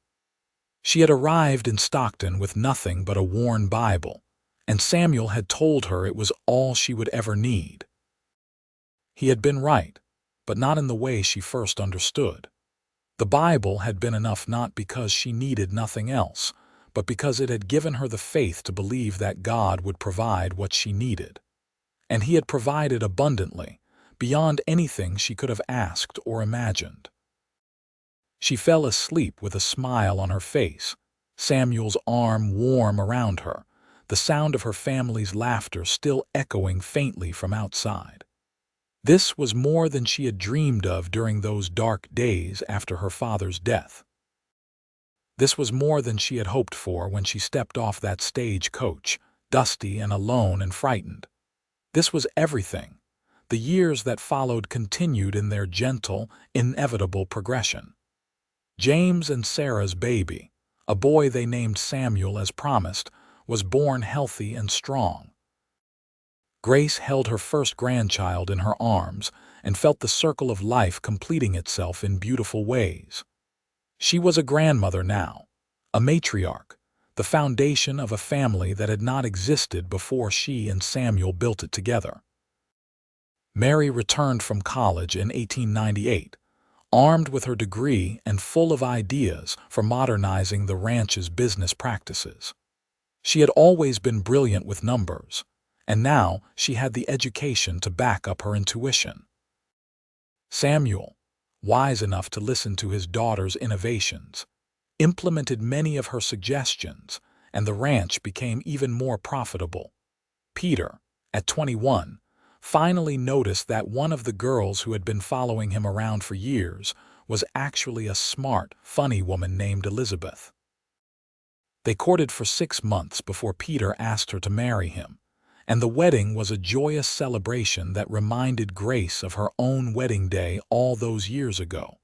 She had arrived in Stockton with nothing but a worn Bible, and Samuel had told her it was all she would ever need. He had been right, but not in the way she first understood. The Bible had been enough not because she needed nothing else, but because it had given her the faith to believe that God would provide what she needed. And He had provided abundantly, beyond anything she could have asked or imagined. She fell asleep with a smile on her face, Samuel's arm warm around her, the sound of her family's laughter still echoing faintly from outside. This was more than she had dreamed of during those dark days after her father's death. This was more than she had hoped for when she stepped off that stage coach, dusty and alone and frightened. This was everything. The years that followed continued in their gentle, inevitable progression. James and Sarah's baby, a boy they named Samuel as promised, was born healthy and strong. Grace held her first grandchild in her arms and felt the circle of life completing itself in beautiful ways. She was a grandmother now, a matriarch, the foundation of a family that had not existed before she and Samuel built it together. Mary returned from college in 1898, armed with her degree and full of ideas for modernizing the ranch's business practices. She had always been brilliant with numbers, and now she had the education to back up her intuition. Samuel, wise enough to listen to his daughter's innovations, implemented many of her suggestions, and the ranch became even more profitable. Peter, at 21, finally noticed that one of the girls who had been following him around for years was actually a smart, funny woman named Elizabeth. They courted for 6 months before Peter asked her to marry him, and the wedding was a joyous celebration that reminded Grace of her own wedding day all those years ago.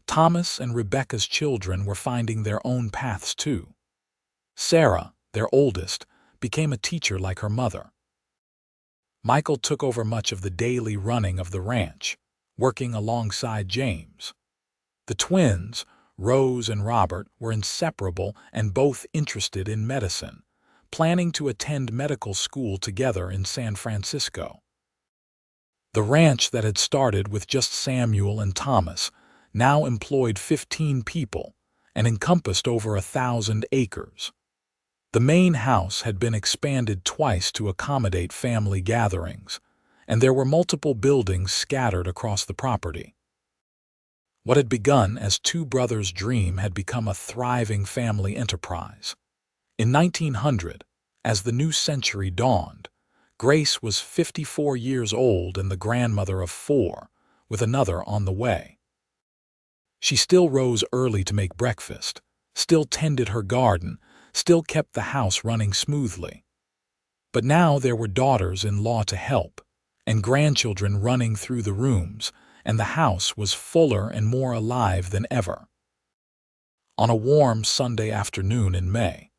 Thomas and Rebecca's children were finding their own paths too. Sarah, their oldest, became a teacher like her mother. Michael took over much of the daily running of the ranch, working alongside James. The twins, Rose and Robert, were inseparable and both interested in medicine, planning to attend medical school together in San Francisco. The ranch that had started with just Samuel and Thomas now employed 15 people and encompassed over 1,000 acres. The main house had been expanded twice to accommodate family gatherings, and there were multiple buildings scattered across the property. What had begun as two brothers' dream had become a thriving family enterprise. In 1900, as the new century dawned, Grace was 54 years old and the grandmother of 4, with another on the way. She still rose early to make breakfast, still tended her garden, still kept the house running smoothly. But now there were daughters-in-law to help, and grandchildren running through the rooms, and the house was fuller and more alive than ever. On a warm Sunday afternoon in May,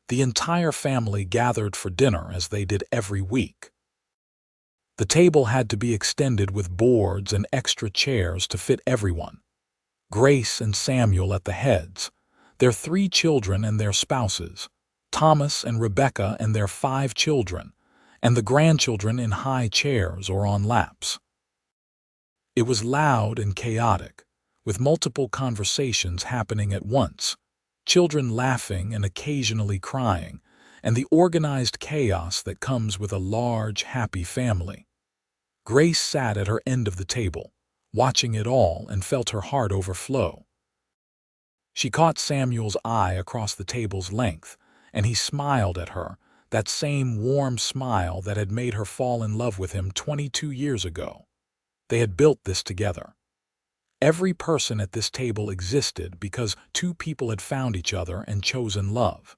the entire family gathered for dinner as they did every week. The table had to be extended with boards and extra chairs to fit everyone. Grace and Samuel at the heads, their 3 children and their spouses, Thomas and Rebecca and their 5 children, and the grandchildren in high chairs or on laps. It was loud and chaotic, with multiple conversations happening at once, children laughing and occasionally crying, and the organized chaos that comes with a large, happy family. Grace sat at her end of the table, watching it all, and felt her heart overflow. She caught Samuel's eye across the table's length, and he smiled at her, that same warm smile that had made her fall in love with him 22 years ago. They had built this together. Every person at this table existed because 2 people had found each other and chosen love.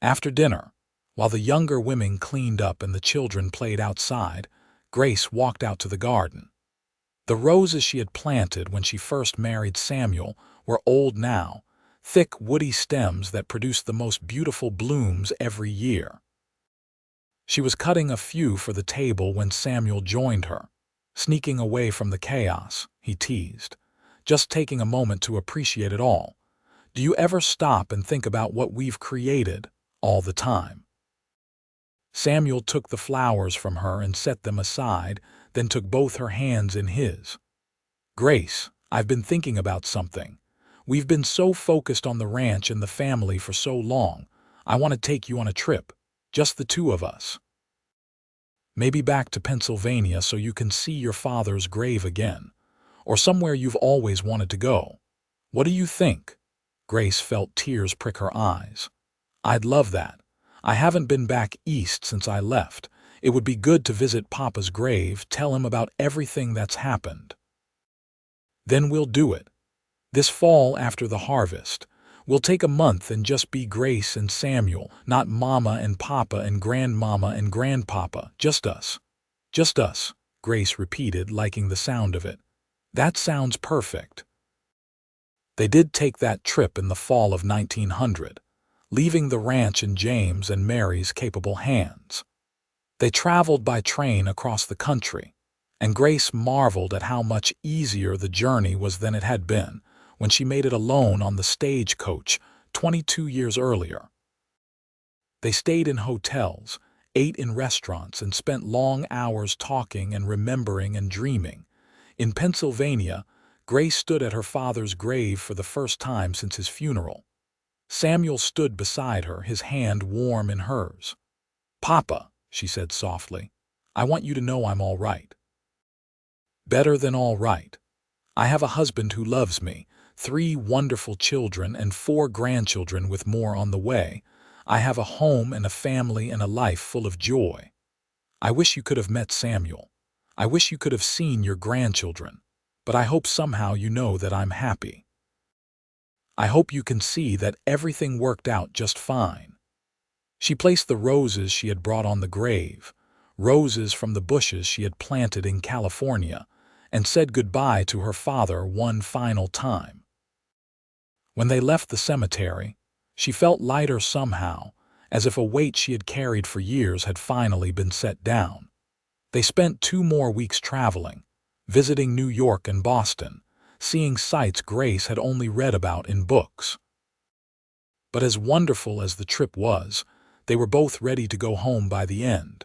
After dinner, while the younger women cleaned up and the children played outside, Grace walked out to the garden. The roses she had planted when she first married Samuel were old now, thick woody stems that produced the most beautiful blooms every year. She was cutting a few for the table when Samuel joined her. Sneaking away from the chaos, he teased, just taking a moment to appreciate it all. Do you ever stop and think about what we've created all the time? Samuel took the flowers from her and set them aside, then took both her hands in his. Grace, I've been thinking about something. We've been so focused on the ranch and the family for so long. I want to take you on a trip, just the 2 of us. Maybe back to Pennsylvania so you can see your father's grave again, or somewhere you've always wanted to go. What do you think? Grace felt tears prick her eyes. I'd love that. I haven't been back east since I left. It would be good to visit Papa's grave, tell him about everything that's happened. Then we'll do it. This fall after the harvest. We'll take a month and just be Grace and Samuel, not Mama and Papa and Grandmama and Grandpapa, just us. Just us, Grace repeated, liking the sound of it. That sounds perfect. They did take that trip in the fall of 1900, leaving the ranch in James and Mary's capable hands. They traveled by train across the country, and Grace marveled at how much easier the journey was than it had been when she made it alone on the stagecoach 22 years earlier. They stayed in hotels, ate in restaurants, and spent long hours talking and remembering and dreaming. In Pennsylvania, Grace stood at her father's grave for the first time since his funeral. Samuel stood beside her, his hand warm in hers. "Papa," she said softly, "I want you to know I'm all right. Better than all right. I have a husband who loves me, 3 wonderful children and 4 grandchildren with more on the way. I have a home and a family and a life full of joy. I wish you could have met Samuel. I wish you could have seen your grandchildren. But I hope somehow you know that I'm happy. I hope you can see that everything worked out just fine." She placed the roses she had brought on the grave, roses from the bushes she had planted in California, and said goodbye to her father one final time. When they left the cemetery, she felt lighter somehow, as if a weight she had carried for years had finally been set down. They spent 2 more weeks traveling, visiting New York and Boston, seeing sights Grace had only read about in books. But as wonderful as the trip was, they were both ready to go home by the end.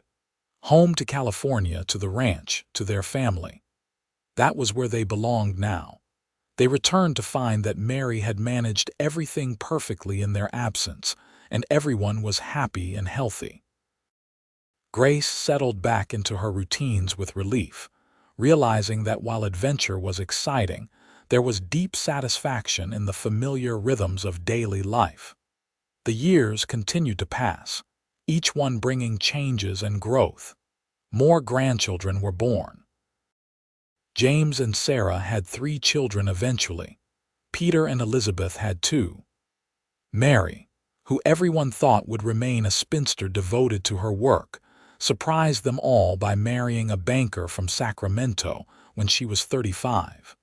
Home to California, to the ranch, to their family. That was where they belonged now. They returned to find that Mary had managed everything perfectly in their absence, and everyone was happy and healthy. Grace settled back into her routines with relief, realizing that while adventure was exciting, there was deep satisfaction in the familiar rhythms of daily life. The years continued to pass, each one bringing changes and growth. More grandchildren were born. James and Sarah had 3 children eventually. Peter and Elizabeth had 2. Mary, who everyone thought would remain a spinster devoted to her work, surprised them all by marrying a banker from Sacramento when she was 35.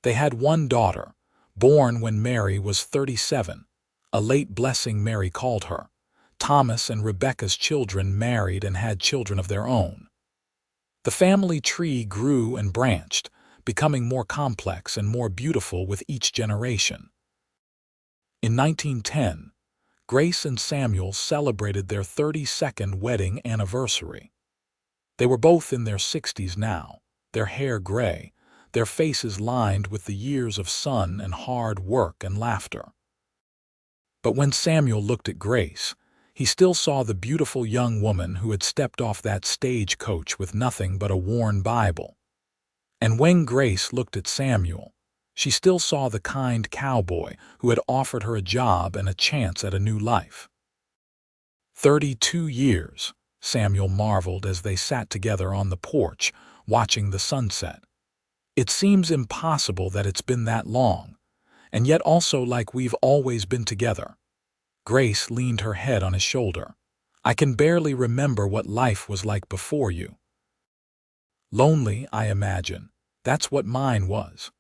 They had 1 daughter, born when Mary was 37, a late blessing Mary called her. Thomas and Rebecca's children married and had children of their own. The family tree grew and branched, becoming more complex and more beautiful with each generation. In 1910, Grace and Samuel celebrated their 32nd wedding anniversary. They were both in their 60s now, their hair gray, their faces lined with the years of sun and hard work and laughter. But when Samuel looked at Grace, he still saw the beautiful young woman who had stepped off that stagecoach with nothing but a worn Bible. And when Grace looked at Samuel, she still saw the kind cowboy who had offered her a job and a chance at a new life. 32 years, Samuel marveled as they sat together on the porch, watching the sunset. It seems impossible that it's been that long, and yet also like we've always been together. Grace leaned her head on his shoulder. I can barely remember what life was like before you. Lonely, I imagine. That's what mine was.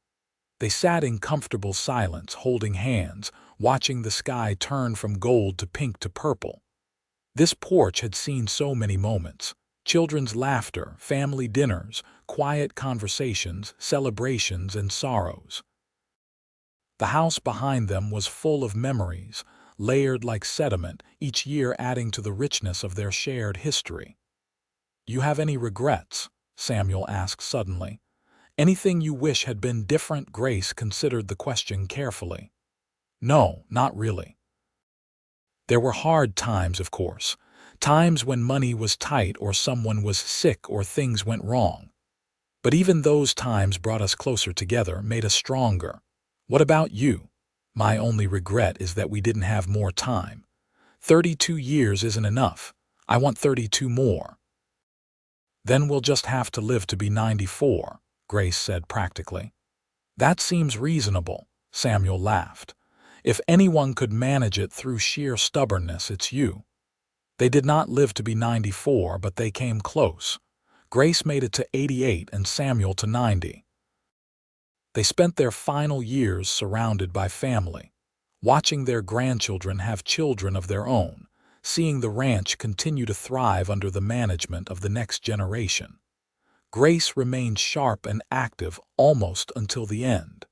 They sat in comfortable silence, holding hands, watching the sky turn from gold to pink to purple. This porch had seen so many moments. Children's laughter, family dinners, quiet conversations, celebrations, and sorrows. The house behind them was full of memories, layered like sediment, each year adding to the richness of their shared history. You have any regrets? Samuel asked suddenly. Anything you wish had been different? Grace considered the question carefully. No, not really. There were hard times, of course. Times when money was tight or someone was sick or things went wrong. But even those times brought us closer together, made us stronger. What about you? My only regret is that we didn't have more time. 32 years isn't enough. I want 32 more. Then we'll just have to live to be 94, Grace said practically. That seems reasonable, Samuel laughed. If anyone could manage it through sheer stubbornness, it's you. They did not live to be 94, but they came close. Grace made it to 88 and Samuel to 90. They spent their final years surrounded by family, watching their grandchildren have children of their own, seeing the ranch continue to thrive under the management of the next generation. Grace remained sharp and active almost until the end.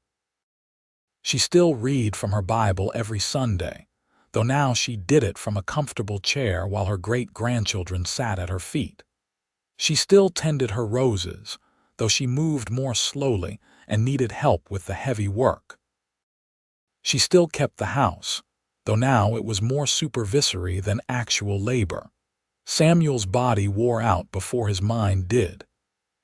She still read from her Bible every Sunday, though now she did it from a comfortable chair while her great-grandchildren sat at her feet. She still tended her roses, though she moved more slowly and needed help with the heavy work. She still kept the house, though now it was more supervisory than actual labor. Samuel's body wore out before his mind did.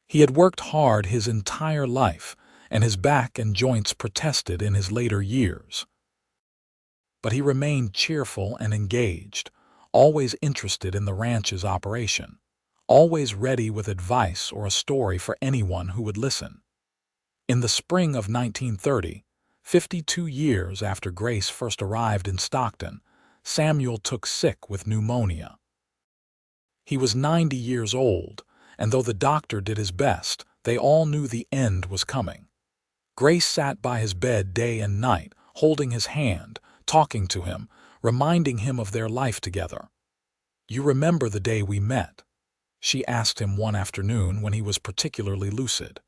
He had worked hard his entire life, and his back and joints protested in his later years. But he remained cheerful and engaged, always interested in the ranch's operation, always ready with advice or a story for anyone who would listen. In the spring of 1930, 52 years after Grace first arrived in Stockton, Samuel took sick with pneumonia. He was 90 years old, and though the doctor did his best, they all knew the end was coming. Grace sat by his bed day and night, holding his hand, talking to him, reminding him of their life together. "You remember the day we met?" she asked him one afternoon when he was particularly lucid.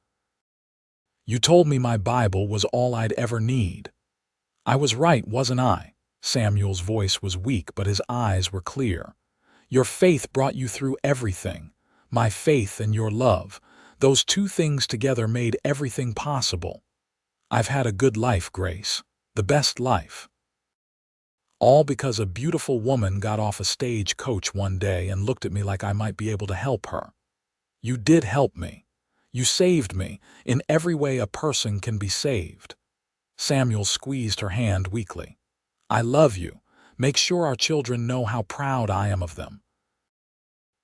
"You told me my Bible was all I'd ever need." "I was right, wasn't I?" Samuel's voice was weak, but his eyes were clear. "Your faith brought you through everything. My faith and your love. Those two things together made everything possible. I've had a good life, Grace. The best life. All because a beautiful woman got off a stagecoach one day and looked at me like I might be able to help her. You did help me. You saved me, in every way a person can be saved." Samuel squeezed her hand weakly. "I love you. Make sure our children know how proud I am of them.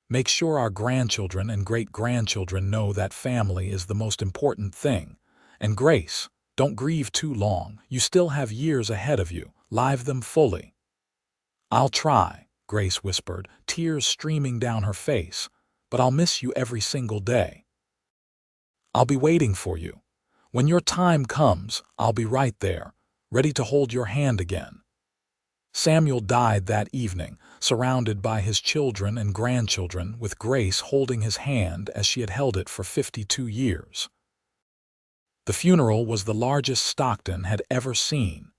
Make sure our grandchildren and great-grandchildren know that family is the most important thing. And Grace, don't grieve too long. You still have years ahead of you. Live them fully." "I'll try," Grace whispered, tears streaming down her face, "but I'll miss you every single day. I'll be waiting for you. When your time comes, I'll be right there, ready to hold your hand again." Samuel died that evening, surrounded by his children and grandchildren, with Grace holding his hand as she had held it for 52 years. The funeral was the largest Stockton had ever seen,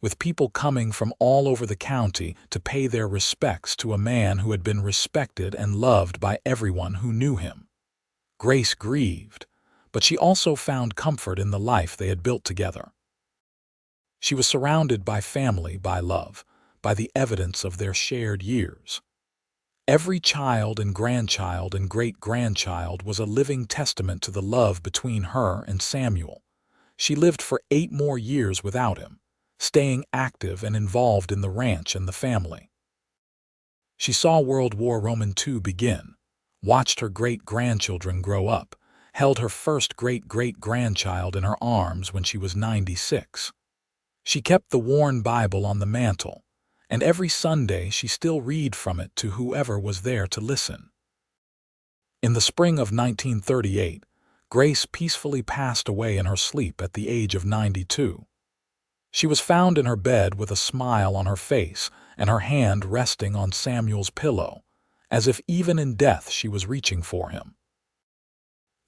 with people coming from all over the county to pay their respects to a man who had been respected and loved by everyone who knew him. Grace grieved, but she also found comfort in the life they had built together. She was surrounded by family, by love, by the evidence of their shared years. Every child and grandchild and great-grandchild was a living testament to the love between her and Samuel. She lived for 8 more years without him, staying active and involved in the ranch and the family. She saw World War II begin, watched her great-grandchildren grow up, held her first great-great-grandchild in her arms when she was 96. She kept the worn Bible on the mantle, and every Sunday she still read from it to whoever was there to listen. In the spring of 1938, Grace peacefully passed away in her sleep at the age of 92. She was found in her bed with a smile on her face and her hand resting on Samuel's pillow, as if even in death she was reaching for him.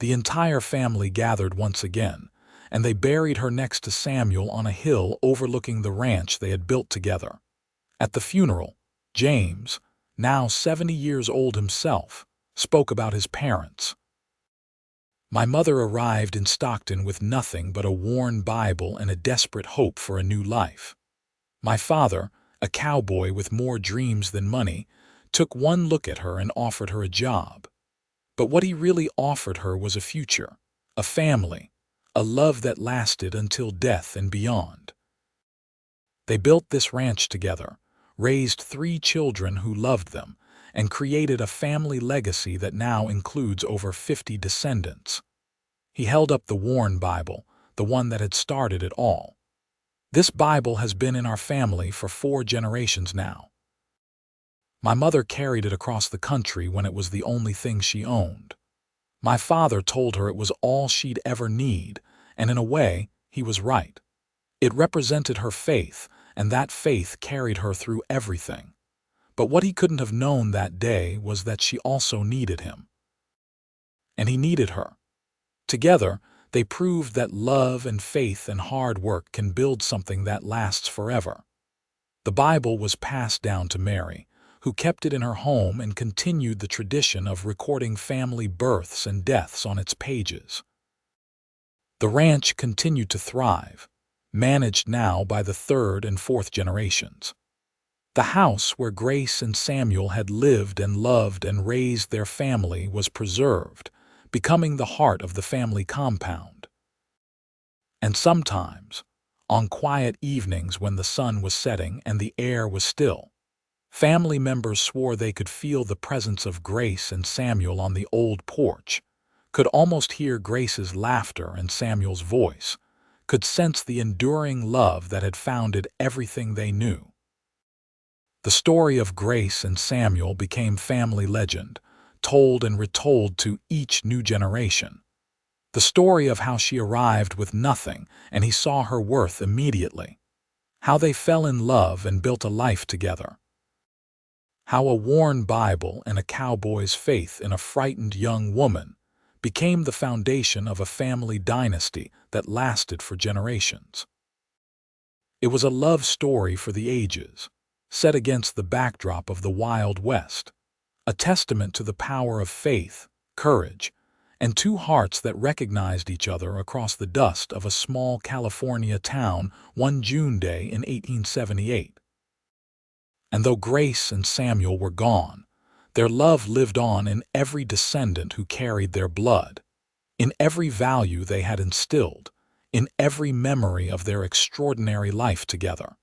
The entire family gathered once again, and they buried her next to Samuel on a hill overlooking the ranch they had built together. At the funeral, James, now 70 years old himself, spoke about his parents. "My mother arrived in Stockton with nothing but a worn Bible and a desperate hope for a new life. My father, a cowboy with more dreams than money, took one look at her and offered her a job. But what he really offered her was a future, a family, a love that lasted until death and beyond. They built this ranch together, raised 3 children who loved them, and created a family legacy that now includes over 50 descendants." He held up the worn Bible, the one that had started it all. "This Bible has been in our family for 4 generations now. My mother carried it across the country when it was the only thing she owned. My father told her it was all she'd ever need, and in a way, he was right. It represented her faith, and that faith carried her through everything. But what he couldn't have known that day was that she also needed him. And he needed her. Together, they proved that love and faith and hard work can build something that lasts forever." The Bible was passed down to Mary, who kept it in her home and continued the tradition of recording family births and deaths on its pages. The ranch continued to thrive, managed now by the 3rd and 4th generations. The house where Grace and Samuel had lived and loved and raised their family was preserved, becoming the heart of the family compound. And sometimes, on quiet evenings when the sun was setting and the air was still, family members swore they could feel the presence of Grace and Samuel on the old porch, could almost hear Grace's laughter and Samuel's voice, could sense the enduring love that had founded everything they knew. The story of Grace and Samuel became family legend, told and retold to each new generation. The story of how she arrived with nothing and he saw her worth immediately. How they fell in love and built a life together. How a worn Bible and a cowboy's faith in a frightened young woman became the foundation of a family dynasty that lasted for generations. It was a love story for the ages, set against the backdrop of the Wild West, a testament to the power of faith, courage, and 2 hearts that recognized each other across the dust of a small California town one June day in 1878. And though Grace and Samuel were gone, their love lived on in every descendant who carried their blood, in every value they had instilled, in every memory of their extraordinary life together.